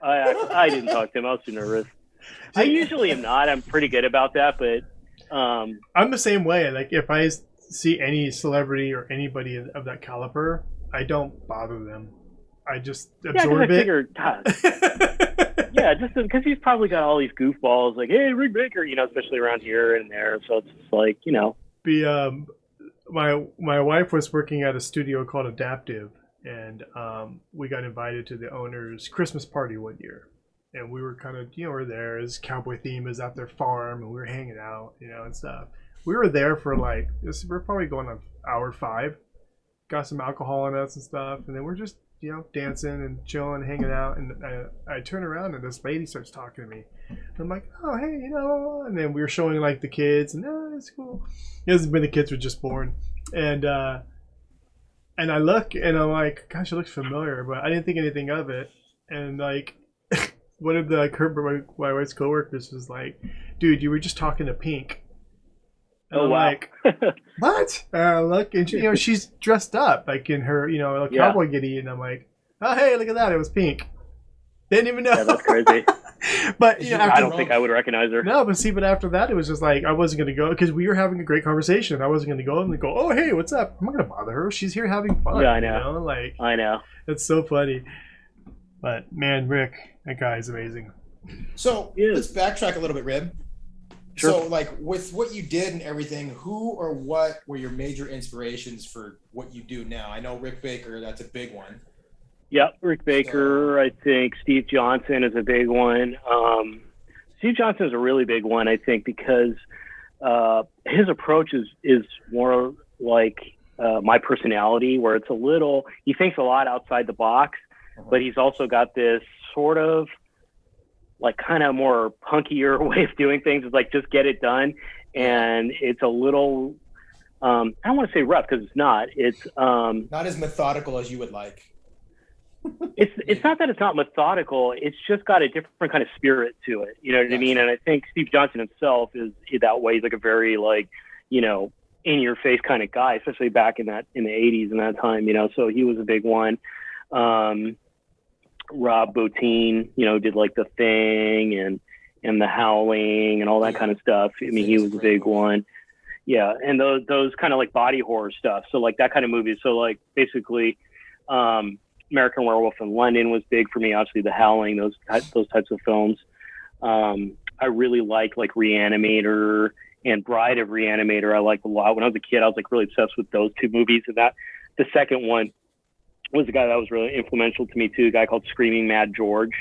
I didn't talk to him. I was too nervous. I usually am not. I'm pretty good about that, but I'm the same way. Like if I see any celebrity or anybody of that caliber, I don't bother them. I just absorb it. Figured, yeah, just because he's probably got all these goofballs like, hey, Rick Baker, especially around here and there. So it's just like, my wife was working at a studio called Adaptive, and we got invited to the owner's Christmas party one year. And we were kind of, we're there. His cowboy theme is at their farm, and we were hanging out, and stuff. We were there for we're probably going on hour 5. Got some alcohol in us and stuff, and then we're just, dancing and chilling, hanging out. And I turn around, and this lady starts talking to me. And I'm like, oh, hey, And then we were showing the kids, and it's cool. It hasn't been the kids were just born, and I look, and I'm like, gosh, it looks familiar, but I didn't think anything of it, and one of the my wife's coworkers was like, "Dude, you were just talking to Pink." And I'm wow! Like, what? Look, and she's dressed up in her cowboy giddy, and I'm like, "Oh, hey, look at that! It was Pink." Didn't even know. Yeah, that's crazy. But I don't think I would recognize her. No, but after that, it was just I wasn't gonna go because we were having a great conversation. I wasn't gonna go and go, "Oh, hey, what's up?" I'm not gonna bother her. She's here having fun. Yeah, I know. I know. It's so funny. But man, Rick, that guy is amazing. So let's backtrack a little bit, Rib. Sure. So with what you did and everything, who or what were your major inspirations for what you do now? I know Rick Baker, that's a big one. Yeah, Rick Baker. I think Steve Johnson is a big one. Steve Johnson is a really big one, I think, because his approach is more like my personality, where it's he thinks a lot outside the box, but he's also got this sort of kind of more punkier way of doing things. It's just get it done. And it's a little, I don't want to say rough because it's not. It's not as methodical as you would like. It's not that it's not methodical. It's just got a different kind of spirit to it. You know what I mean? And I think Steve Johnson himself is that way. He's a very in your face kind of guy, especially back in the 80s and that time, so he was a big one. Rob Bottin, did The Thing and The Howling and all that kind of stuff. I mean, he was a big one. Yeah. And those kind of body horror stuff. So that kind of movie. So basically, American Werewolf in London was big for me. Obviously, The Howling, those types of films. I really like Reanimator and Bride of Reanimator. I liked a lot. When I was a kid, I was really obsessed with those two movies. And the second one was a guy that was really influential to me too. A guy called Screaming Mad George,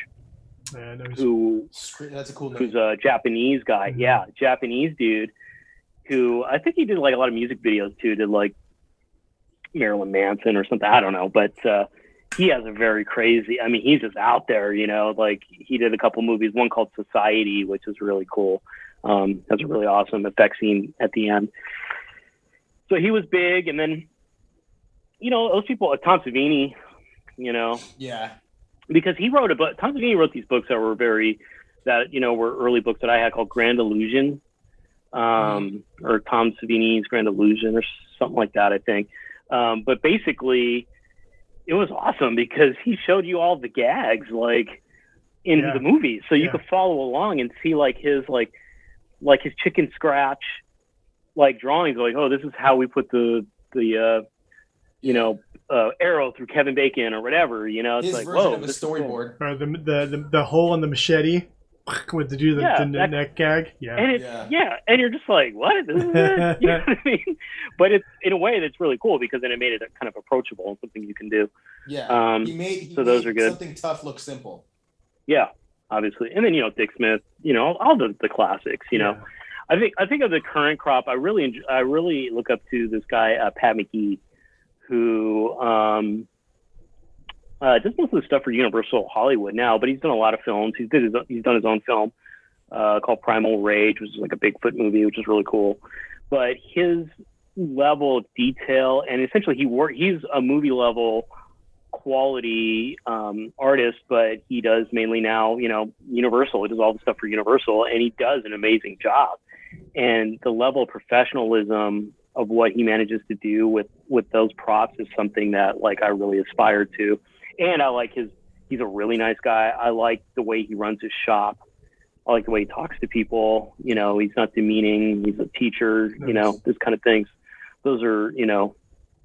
that's a cool name. Who's a Japanese guy. Mm-hmm. Yeah, Japanese dude who I think he did a lot of music videos too. Did Marilyn Manson or something. I don't know, but he has a very crazy. I mean, he's just out there. He did a couple movies. One called Society, which is really cool. Has a really awesome effect scene at the end. So he was big, and then. Those people, Tom Savini, Yeah. Because he wrote Tom Savini wrote these books that were were early books that I had called Grand Illusion, or Tom Savini's Grand Illusion or something like that, I think. But basically, it was awesome because he showed you all the gags, in the movies. So you could follow along and see his chicken scratch, drawings, oh, this is how we put the arrow through Kevin Bacon or whatever, it's his version whoa, of a storyboard. Or the hole in the machete. with the do the neck gag. Yeah. And and you're just like, what? This is it? You know what I mean? But it's in a way that's really cool because then it made it kind of approachable and something you can do. Yeah. He made those are good. Something tough look simple. Yeah, obviously. And then, Dick Smith, all the classics, I think of the current crop, I really look up to this guy, Pat McGee, who does most of the stuff for Universal Hollywood now, but he's done a lot of films. He's done his own film called Primal Rage, which is like a Bigfoot movie, which is really cool. But his level of detail, and essentially he's a movie level quality artist, but he does mainly now, Universal. He does all the stuff for Universal, and he does an amazing job. And the level of professionalism of what he manages to do with those props is something that I really aspire to. And I like he's a really nice guy. I like the way he runs his shop. I like the way he talks to people. He's not demeaning. He's a teacher, this kind of things. Those are,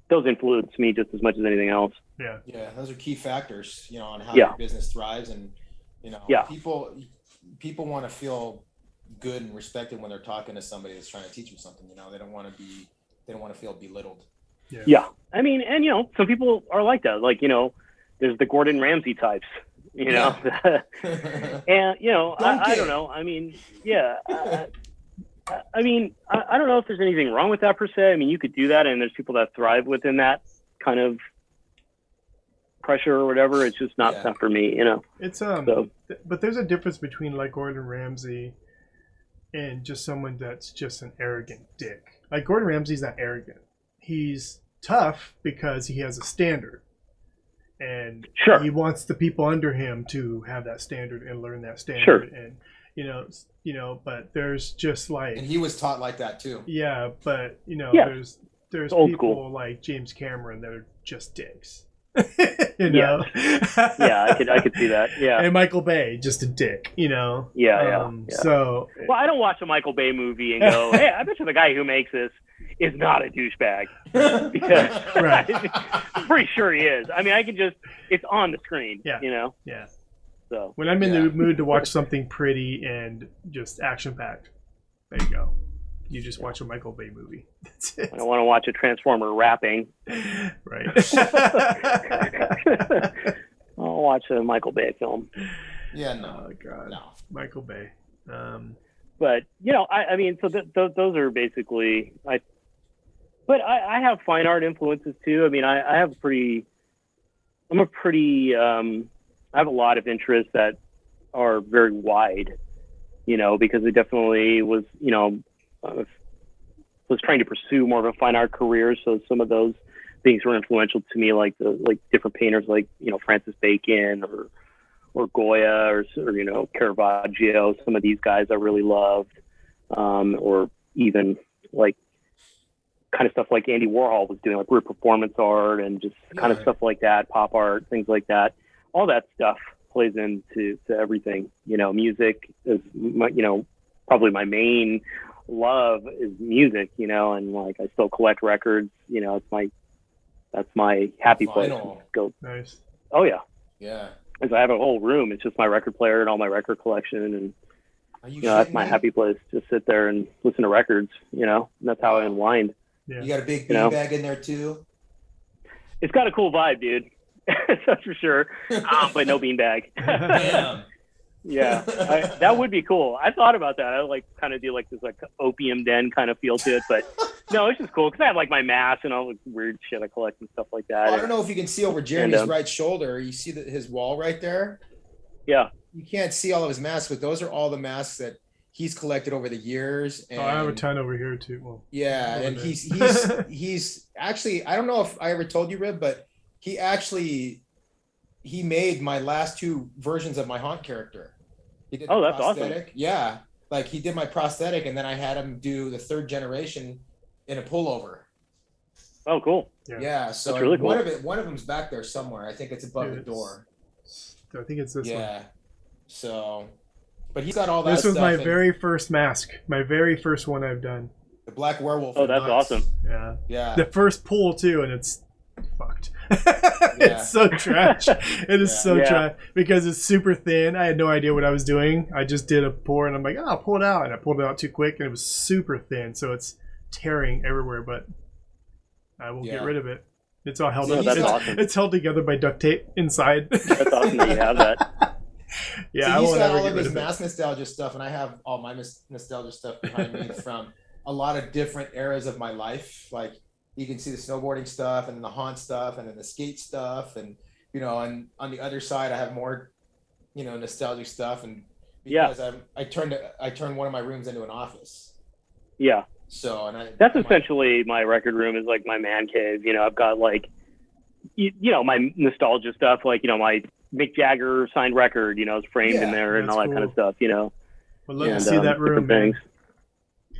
those influence me just as much as anything else. Yeah. Yeah. Those are key factors, on how your business thrives. And, people want to feel good and respected when they're talking to somebody that's trying to teach them something. They don't want to feel belittled. Yeah. I mean, and some people are like that. There's the Gordon Ramsay types, and I don't know. I mean, I don't know if there's anything wrong with that per se. I mean, you could do that, and there's people that thrive within that kind of pressure or whatever. It's just not for me, It's but there's a difference between Gordon Ramsay and just someone that's just an arrogant dick. Gordon Ramsay's not arrogant. He's tough because he has a standard. And he wants the people under him to have that standard and learn that standard. And but there's just and he was taught like that too. Yeah, but there's people school. Like James Cameron that are just dicks. Yeah, I could see that. Yeah. And Michael Bay, just a dick, Yeah. So I don't watch a Michael Bay movie and go, hey, I bet you the guy who makes this is not a douchebag. Because I'm pretty sure he is. I mean, it's on the screen, Yeah. So when I'm in the mood to watch something pretty and just action-packed, there you go. You just watch a Michael Bay movie. That's it. I don't want to watch a Transformer rapping. Right. I'll watch a Michael Bay film. Yeah, no. Oh, God. No. Michael Bay. But, I mean, so those are basically... But I have fine art influences, too. I mean, I have I have a lot of interests that are very wide, because it definitely was, was trying to pursue more of a fine art career. So some of those things were influential to me, like different painters, like, Francis Bacon or Goya or Caravaggio, some of these guys I really loved, or even kind of stuff like Andy Warhol was doing, like weird performance art and just kind of stuff like that, pop art, things like that. All that stuff plays into everything. Music is probably my main love is music, and I still collect records, that's my happy place. Go. Nice. Oh yeah. Yeah. As I have a whole room, it's just my record player and all my record collection, and that's my happy place. Just sit there and listen to records, and that's how I unwind. Yeah. You got a big beanbag in there too? It's got a cool vibe, dude. That's for sure. But no beanbag. Damn. Yeah, that would be cool. I thought about that. I kind of do this opium den kind of feel to it, but no, it's just cool because I have my mask and all the weird shit I collect and stuff like that. Well, I don't know if you can see over Jeremy's right shoulder. You see his wall right there? Yeah. You can't see all of his masks, but those are all the masks that he's collected over the years. And I have a ton over here too. Well, yeah, and he's actually, I don't know if I ever told you, Rib, but he made my last two versions of my Haunt character. He did that's prosthetic. Awesome. Yeah. He did my prosthetic, and then I had him do the third generation in a pullover. Oh, cool. Yeah. So that's really cool. One of them's back there somewhere. I think it's above the door. I think it's this one. Yeah. So, but he's got all that This was stuff, my very first mask. My very first one I've done. The Black Werewolf. Oh, that's awesome. Yeah. Yeah. The first pull too, and it's fuck. sucked. It's so trash. It is so trash because it's super thin. I had no idea what I was doing. I just did a pour and I'm like, oh, I'll pull it out. And I pulled it out too quick and it was super thin. So it's tearing everywhere, but I will get rid of it. It's all held up. That's awesome. It's held together by duct tape inside. That's awesome that you have that. Yeah, so he's got all of his mass nostalgia stuff, and I have all my nostalgia stuff behind me from a lot of different eras of my life. Like you can see the snowboarding stuff, and then the haunt stuff, and then the skate stuff, and and on the other side, I have more, nostalgic stuff, and because I turned one of my rooms into an office. Yeah. So that's essentially my record room is like my man cave. I've got like, my nostalgia stuff, like my Mick Jagger signed record, is framed in there and all that kind of stuff, Well, love to see that room. Things.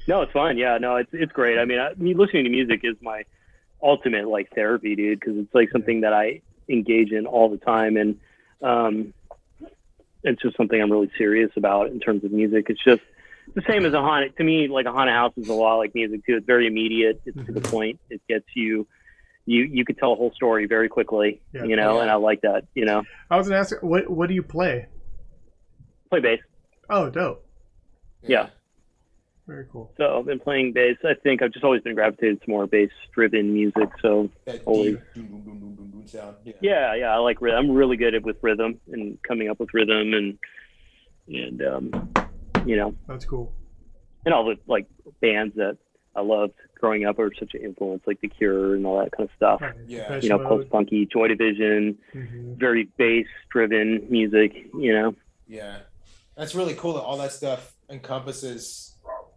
No, it's fun. Yeah, no, it's great. I mean, listening to music is my ultimate like therapy, dude, because it's like something that I engage in all the time, and it's just something I'm really serious about in terms of music. It's just the same as a haunted. To me, like a haunted house is a lot like music too. It's very immediate. It's to the point. It gets you. You could tell a whole story very quickly, and I like that, I was going to ask, what do you play? Play bass. Oh, dope. Yeah. Very cool. So I've been playing bass. I think I've just always been gravitated to more bass-driven music, so always. Sound. Yeah, I like rhythm. I'm really good with rhythm and coming up with rhythm and That's cool. And all the, like, bands that I loved growing up are such an influence, like The Cure and all that kind of stuff. Yeah. Post-punky, Joy Division, very bass-driven music, Yeah. That's really cool that all that stuff encompasses,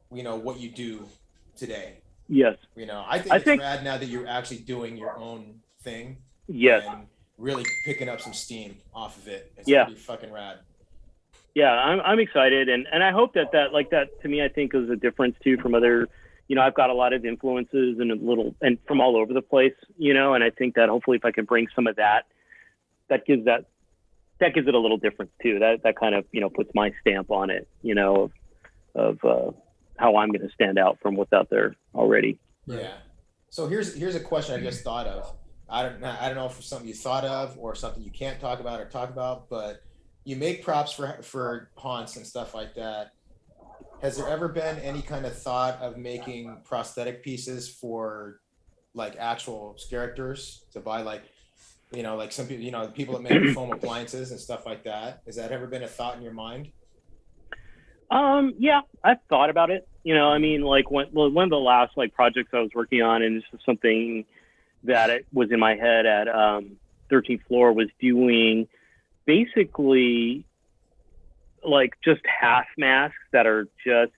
what you do today. Yes. I think it's rad now that you're actually doing your own thing. Yes. And really picking up some steam off of it. It's pretty fucking rad. Yeah, I'm excited, and I hope that to me, I think is a difference too from other. I've got a lot of influences and from all over the place, and I think that hopefully if I can bring some of that gives it a little difference too. That kind of puts my stamp on it, of how I'm going to stand out from what's out there already. Yeah. So here's a question I just thought of. I don't know if it's something you thought of or something you can't talk about, but you make props for haunts and stuff like that. Has there ever been any kind of thought of making prosthetic pieces for like actual characters to buy, like some people, people that make foam appliances and stuff like that? Has that ever been a thought in your mind? Yeah, I've thought about it. Like one of the last like projects I was working on, and this is something that it was in my head at 13th Floor, was doing basically like just half masks that are just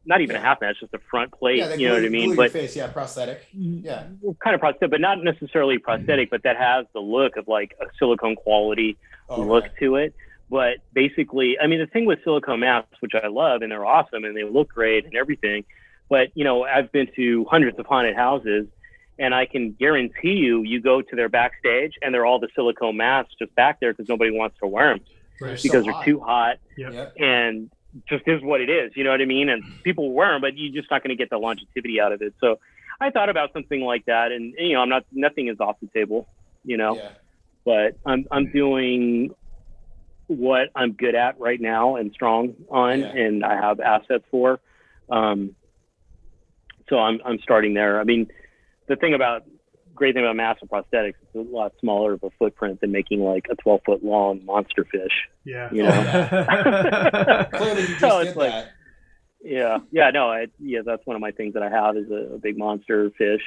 not even a half mask, just a front plate. You know what I mean? But face, prosthetic. Yeah, kind of prosthetic, but not necessarily prosthetic, but that has the look of like a silicone quality look to it. But basically, the thing with silicone masks, which I love, and they're awesome and they look great and everything, but I've been to hundreds of haunted houses, and I can guarantee you go to their backstage and they're all the silicone masks just back there because nobody wants to wear them because they're too hot. Yep. And just is what it is, you know what I mean? And people wear them, but you're just not going to get the longevity out of it. So I thought about something like that, and nothing is off the table, but I'm doing what I'm good at right now and strong on, and I have assets for. So I'm starting there. The great thing about massive prosthetics, it's a lot smaller of a footprint than making like a 12-foot long monster fish. Yeah. Clearly you just did that. That's one of my things that I have is a big monster fish.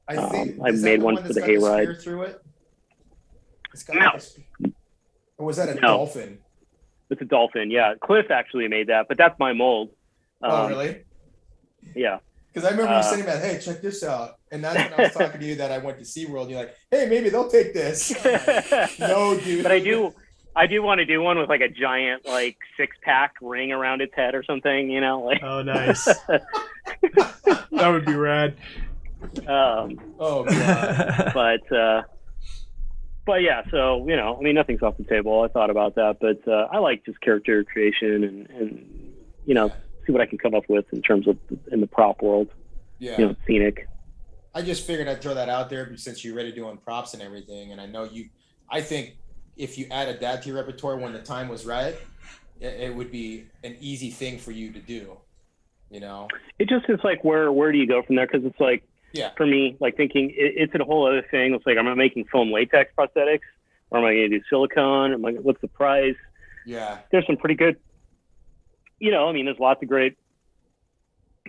I think I made one for the hayride. Through it? No. Or was that a dolphin? It's a dolphin, yeah. Cliff actually made that, but that's my mold. Oh, really? Yeah. Because I remember you saying that, hey, check this out. And that's when I was talking to you that I went to SeaWorld. And you're like, hey, maybe they'll take this. No, dude. But I do want to do one with like a giant like 6-pack ring around its head or something, Like. Oh, nice. That would be rad. Oh, God. But yeah, so, nothing's off the table. I thought about that, but I like just character creation and see what I can come up with in terms of in the prop world. Yeah. Scenic. I just figured I'd throw that out there since you're already doing props and everything. And I know I think if you added that to your repertoire when the time was right, it would be an easy thing for you to do, you know? It just is like, where do you go from there? Because it's like, for me, like thinking it's a whole other thing. It's like, am I making foam latex prosthetics, or am I going to do silicone? What's the price? Yeah. There's some pretty good, there's lots of great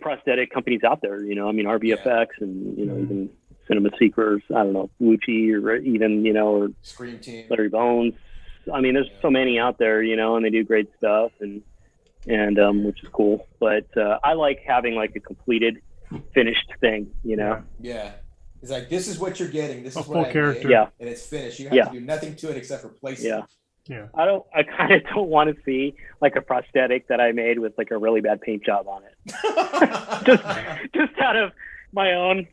prosthetic companies out there, RBFX and, even Cinema Seekers, I don't know, Wuchi, or even, or Scream Team, Larry Bones. I mean, there's so many out there, and they do great stuff and which is cool. But I like having like a completed, finished thing, Yeah. It's like, this is what you're getting. This is full what I character. made, Yeah. And it's finished. You have to do nothing to it except replace it. Yeah. I kind of don't want to see like a prosthetic that I made with like a really bad paint job on it. just out of my own,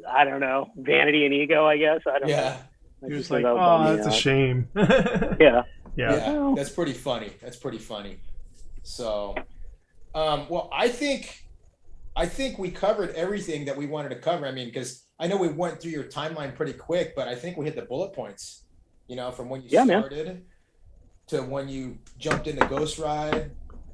I don't know, vanity and ego, I guess. I don't know. You're just like, oh, that's a shame. Yeah. That's pretty funny. So, well, I think we covered everything that we wanted to cover. I mean, because I know we went through your timeline pretty quick, but I think we hit the bullet points, from when you started to when you jumped into Ghost Ride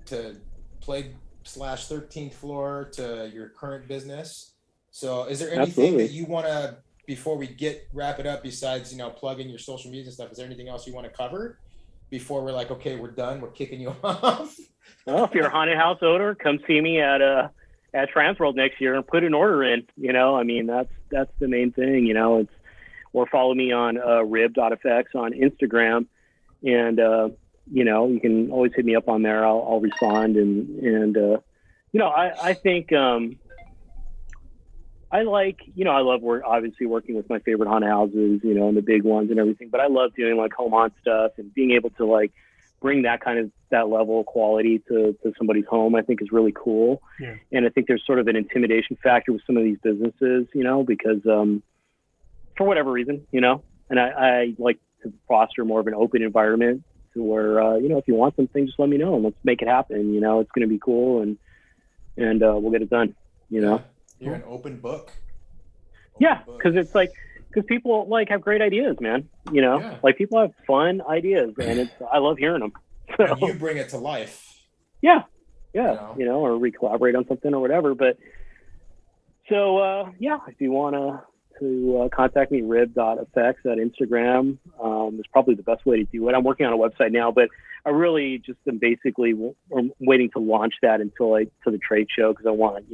to play /13th floor to your current business. So is there anything that you want to, before we wrap it up, besides, plug in your social media and stuff, is there anything else you want to cover before we're like, okay, we're done, we're kicking you off? Well, if you're a haunted house owner, come see me at Transworld next year and put an order in, I mean, that's the main thing, or follow me on rib.fx on Instagram. And, you can always hit me up on there. I'll respond. And I think, I love obviously working with my favorite haunted houses, and the big ones and everything, but I love doing like home haunt stuff and being able to like bring that level of quality to somebody's home, I think is really cool. Yeah. And I think there's sort of an intimidation factor with some of these businesses, because, for whatever reason, and I like to foster more of an open environment to where, if you want something, just let me know and let's make it happen. It's going to be cool and we'll get it done, You're an open book. Because it's like, because people like have great ideas, man. Like people have fun ideas, and I love hearing them. So, and you bring it to life. Or we collaborate on something or whatever. But so if you want to contact me, rib.fx at Instagram. Is probably the best way to do it. I'm working on a website now, but I really just am basically waiting to launch that until to the trade show, because I want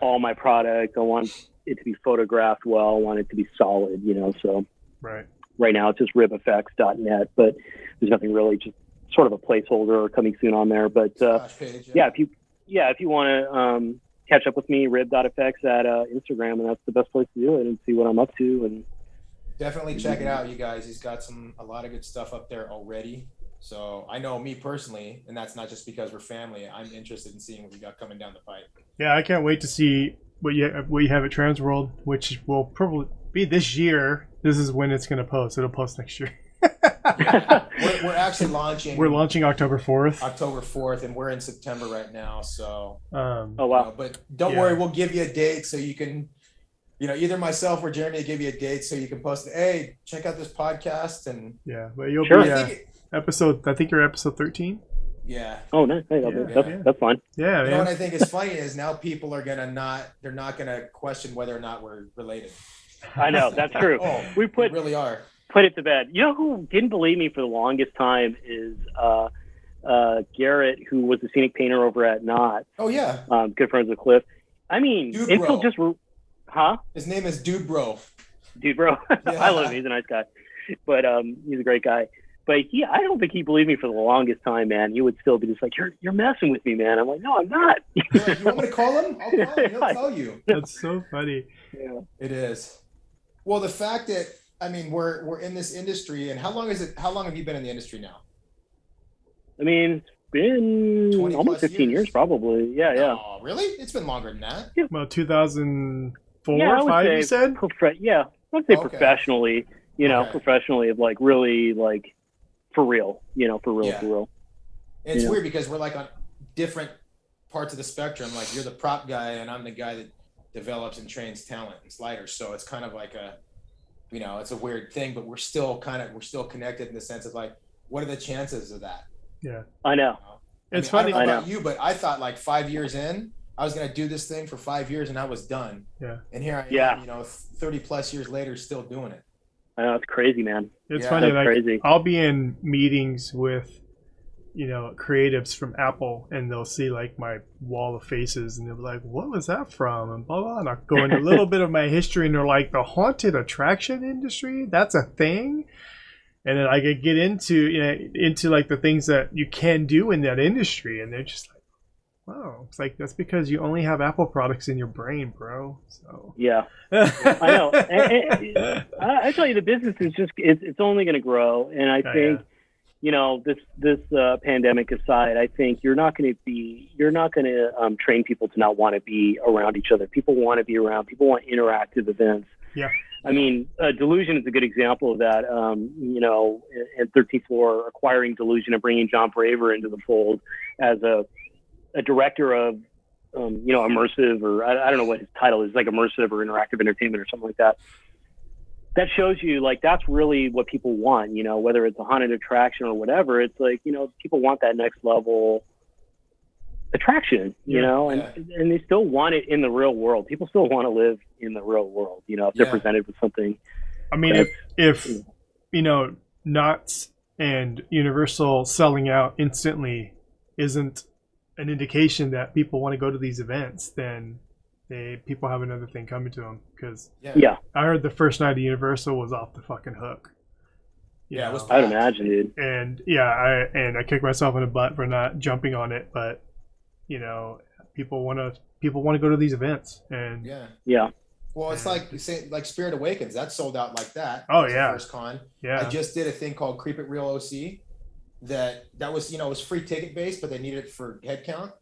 all my product. I want it to be photographed well. I want it to be solid. So right now it's just ribfx.net, but there's nothing really, just sort of a placeholder coming soon on there. But if you want to catch up with me, rib.fx at Instagram, and that's the best place to do it and see what I'm up to. And definitely check it out, you guys. He's got a lot of good stuff up there already. So I know me personally, and that's not just because we're family, I'm interested in seeing what we got coming down the pipe. Yeah, I can't wait to see what you have at Transworld, which will probably be this year. This is when it's going to post. It'll post next year. we're actually launching. We're launching October 4th. October 4th, and we're in September right now. So. Oh wow! But don't worry, we'll give you a date so you can, either myself or Jeremy will give you a date so you can post it. Hey, check out this podcast and. Yeah, but you'll be episode. I think you're episode 13. Yeah. Oh, nice. Hey, that's fine. Yeah. What I think is funny is now people are they're not gonna question whether or not we're related. I know, that's true. We really are. Put it to bed. You know who didn't believe me for the longest time is Garrett, who was the scenic painter over at Knot. Oh yeah. Good friends with Cliff. I mean, Dude, until just His name is Dude Bro. Dude Bro. I love him. He's a nice guy, but he's a great guy. But I don't think he believed me for the longest time, man. He would still be just like, you're messing with me, man. I'm like, no, I'm not. You want me to call him? I'll call him. He'll tell you. That's so funny. Yeah. It is. Well, the fact that, I mean, we're in this industry, and how long have you been in the industry now? I mean, it's been almost 15 years probably. Yeah. Oh, really? It's been longer than that. Yeah. Well, 2004, 5, you said? I'd say professionally, professionally of like really like for real, for real. It's weird because we're like on different parts of the spectrum. Like you're the prop guy and I'm the guy that develops and trains talent and sliders. So it's kind of like a, you know, it's a weird thing, but we're still connected in the sense of like, what are the chances of that? Yeah, I know. It's funny. I don't know about you, but I thought like 5 years in, I was going to do this thing for 5 years and I was done. Yeah. And here I am, you know, 30 plus years later, still doing it. I know, it's crazy, man. It's funny. Like, crazy. I'll be in meetings with, you know, creatives from Apple, and they'll see like my wall of faces, and they'll be like, "What was that from?" And blah blah. And I'll go into a little bit of my history, and they're like, "The haunted attraction industry? That's a thing." And then I could get into, you know, into like the things that you can do in that industry, and they're just like, "Wow!" It's like, that's because you only have Apple products in your brain, bro. So yeah, I know. And I tell you, the business is just it's only going to grow, and I think. Yeah. You know, this pandemic aside, I think you're not going to train people to not want to be around each other. People want to be around. People want interactive events. Yeah. I mean, Delusion is a good example of that. You know, and 13th Floor acquiring Delusion and bringing John Braver into the fold as a director of, you know, immersive, or I don't know what his title is, like immersive or interactive entertainment or something like that. That shows you, like, that's really what people want, you know, whether it's a haunted attraction or whatever. It's like, you know, people want that next level attraction, you know, and they still want it in the real world. People still want to live in the real world, you know, if they're presented with something. I mean, if you know, Knott's and Universal selling out instantly isn't an indication that people want to go to these events, then people have another thing coming to them, because I heard the first night of Universal was off the fucking hook. It was. I'd imagine, dude. And I kicked myself in the butt for not jumping on it, but you know, people want to go to these events, and Well, it's like Spirit Awakens, that sold out like that. Oh yeah, first con. Yeah, I just did a thing called Creep It Real OC. That was, you know, it was free ticket based, but they needed it for head count.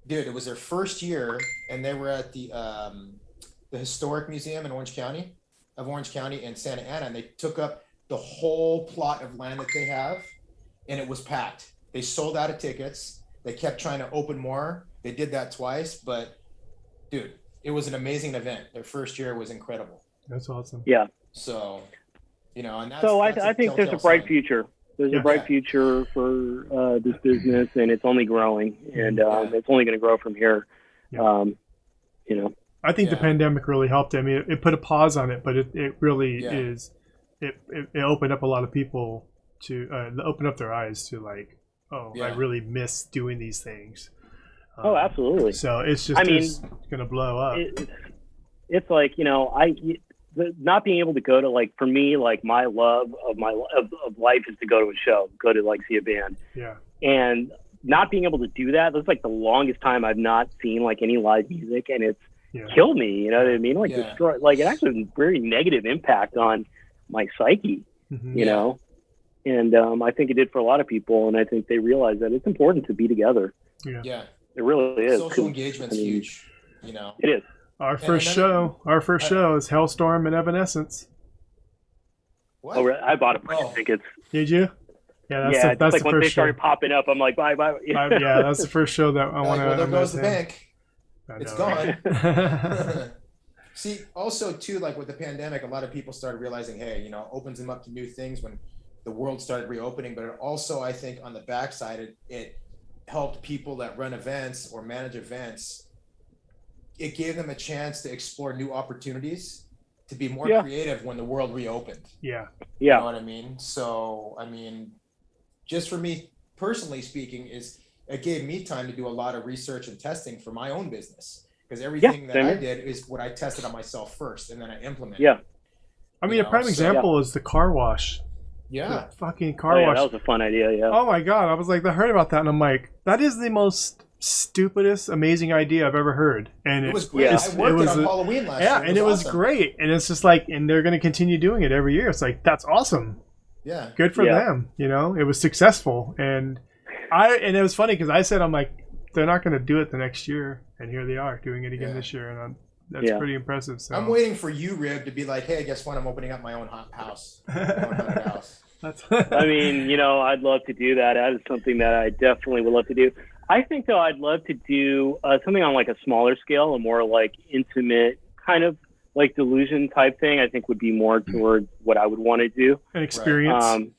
Dude, it was their first year, and they were at the Historic Museum in Orange County in Santa Ana, and they took up the whole plot of land that they have, and it was packed. They sold out of tickets. They kept trying to open more. They did that twice, but dude, it was an amazing event. Their first year was incredible. That's awesome. Yeah. So, you know, and I think there's a bright future. There's a bright future for this business, and it's only growing, and it's only going to grow from here. Yeah. You know, I think the pandemic really helped. I mean, it put a pause on it, but it really is. It opened up a lot of people to open up their eyes to like, I really miss doing these things. Absolutely. So it's just, it's going to blow up. It's like, you know, not being able to go to, like, for me, like, my love of life is to go to a show, go to, like, see a band. Yeah. And not being able to do that, that's like the longest time I've not seen like any live music, and it's killed me. You know what I mean? Like destroy, like it actually has a very negative impact on my psyche. You know, and I think it did for a lot of people, and I think they realize that it's important to be together. Yeah. It really is. Social engagement's huge. You know, it is. Our first show is Hellstorm and Evanescence. What? Oh, I bought a bunch of tickets. Did you? Yeah, that's like the when first they started popping up, I'm like, bye. Yeah, that's the first show that I want to. Well, there goes the bank. It's gone. Right? See, also too, like with the pandemic, a lot of people started realizing, hey, you know, opens them up to new things when the world started reopening. But it also, I think, on the backside, it helped people that run events or manage events. It gave them a chance to explore new opportunities, to be more creative when the world reopened. Yeah. You know what I mean? So, I mean, just for me personally speaking, it gave me time to do a lot of research and testing for my own business, because everything that I did is what I tested on myself first, and then I implemented. Yeah. I mean, a prime example is the car wash. Yeah. The fucking car wash. That was a fun idea. Yeah. Oh my God. I was like, I heard about that, and I'm like, that is the most stupidest, amazing idea I've ever heard. And it was great. I worked it on Halloween last year. And it was great. And it's just like, and they're going to continue doing it every year. It's like, that's awesome. Yeah. Good for them. You know, it was successful. And it was funny because I said, I'm like, they're not going to do it the next year. And here they are doing it again this year. And that's pretty impressive. So I'm waiting for you, Rib, to be like, hey, guess what? I'm opening up my own house. My own haunted house. I mean, you know, I'd love to do that. That is something that I definitely would love to do. I think though I'd love to do something on like a smaller scale, a more like intimate kind of like delusion type thing. I think would be more towards what I would want to do. An experience.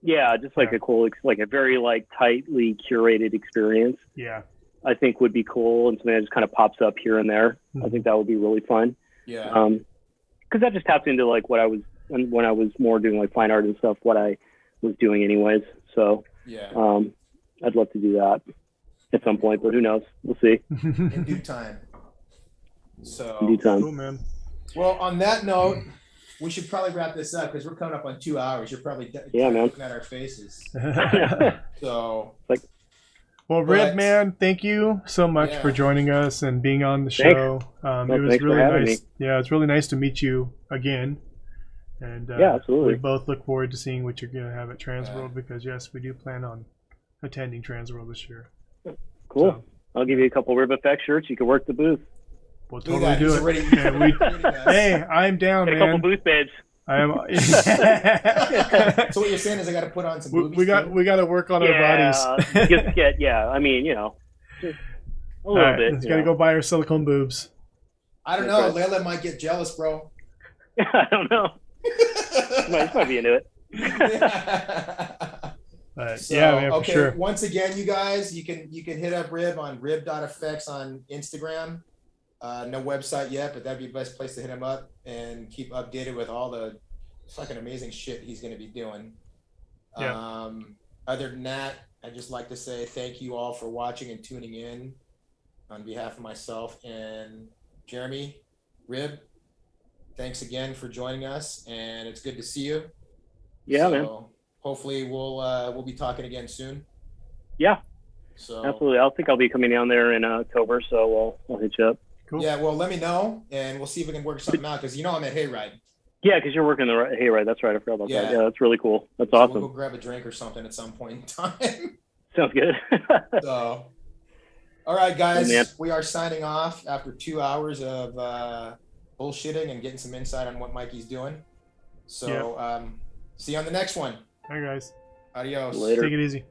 Yeah, just like a cool, like a very like tightly curated experience. Yeah. I think would be cool, and something that just kind of pops up here and there. I think that would be really fun. Yeah. Because that just taps into like what I was when I was more doing like fine art and stuff. What I was doing anyways. So yeah. I'd love to do that at some point, but who knows? We'll see. In due time. So. In due time. Cool, man. Well, on that note, we should probably wrap this up because we're coming up on 2 hours. You're probably looking at our faces. So. Well, Rib, man, thank you so much for joining us and being on the show. It was really nice. Yeah, it's really nice to meet you again. And absolutely. We both look forward to seeing what you're going to have at Transworld because, yes, we do plan on attending Transworld this year. Cool. So, I'll give you a couple RibFX shirts. You can work the booth. We'll totally do it. Hey, I'm down, man. A couple booth babes. So what you're saying is I got to put on some boobies. We got to work on our bodies. I mean, you know, just a little bit. Got to go buy our silicone boobs. I don't know. Layla might get jealous, bro. I don't know. might be into it. Man, for sure. Once again, you guys, you can hit up Rib on rib.fx on Instagram. No website yet, but that'd be the best place to hit him up and keep updated with all the fucking amazing shit he's going to be doing. Yeah. Other than that, I'd just like to say thank you all for watching and tuning in on behalf of myself and Jeremy. Rib, thanks again for joining us, and it's good to see you. Yeah, man. Hopefully we'll be talking again soon. Yeah. So absolutely. I think I'll be coming down there in October, so we'll hit you up. Cool. Yeah, well, let me know, and we'll see if we can work something out, because I'm at Hayride. Yeah, because you're working the Hayride. That's right. I forgot about that. Yeah, that's really cool. That's awesome. We'll go grab a drink or something at some point in time. Sounds good. So, all right, guys, we are signing off after 2 hours of bullshitting and getting some insight on what Mikey's doing. So, see you on the next one. All right, guys. Adios. Later. Take it easy.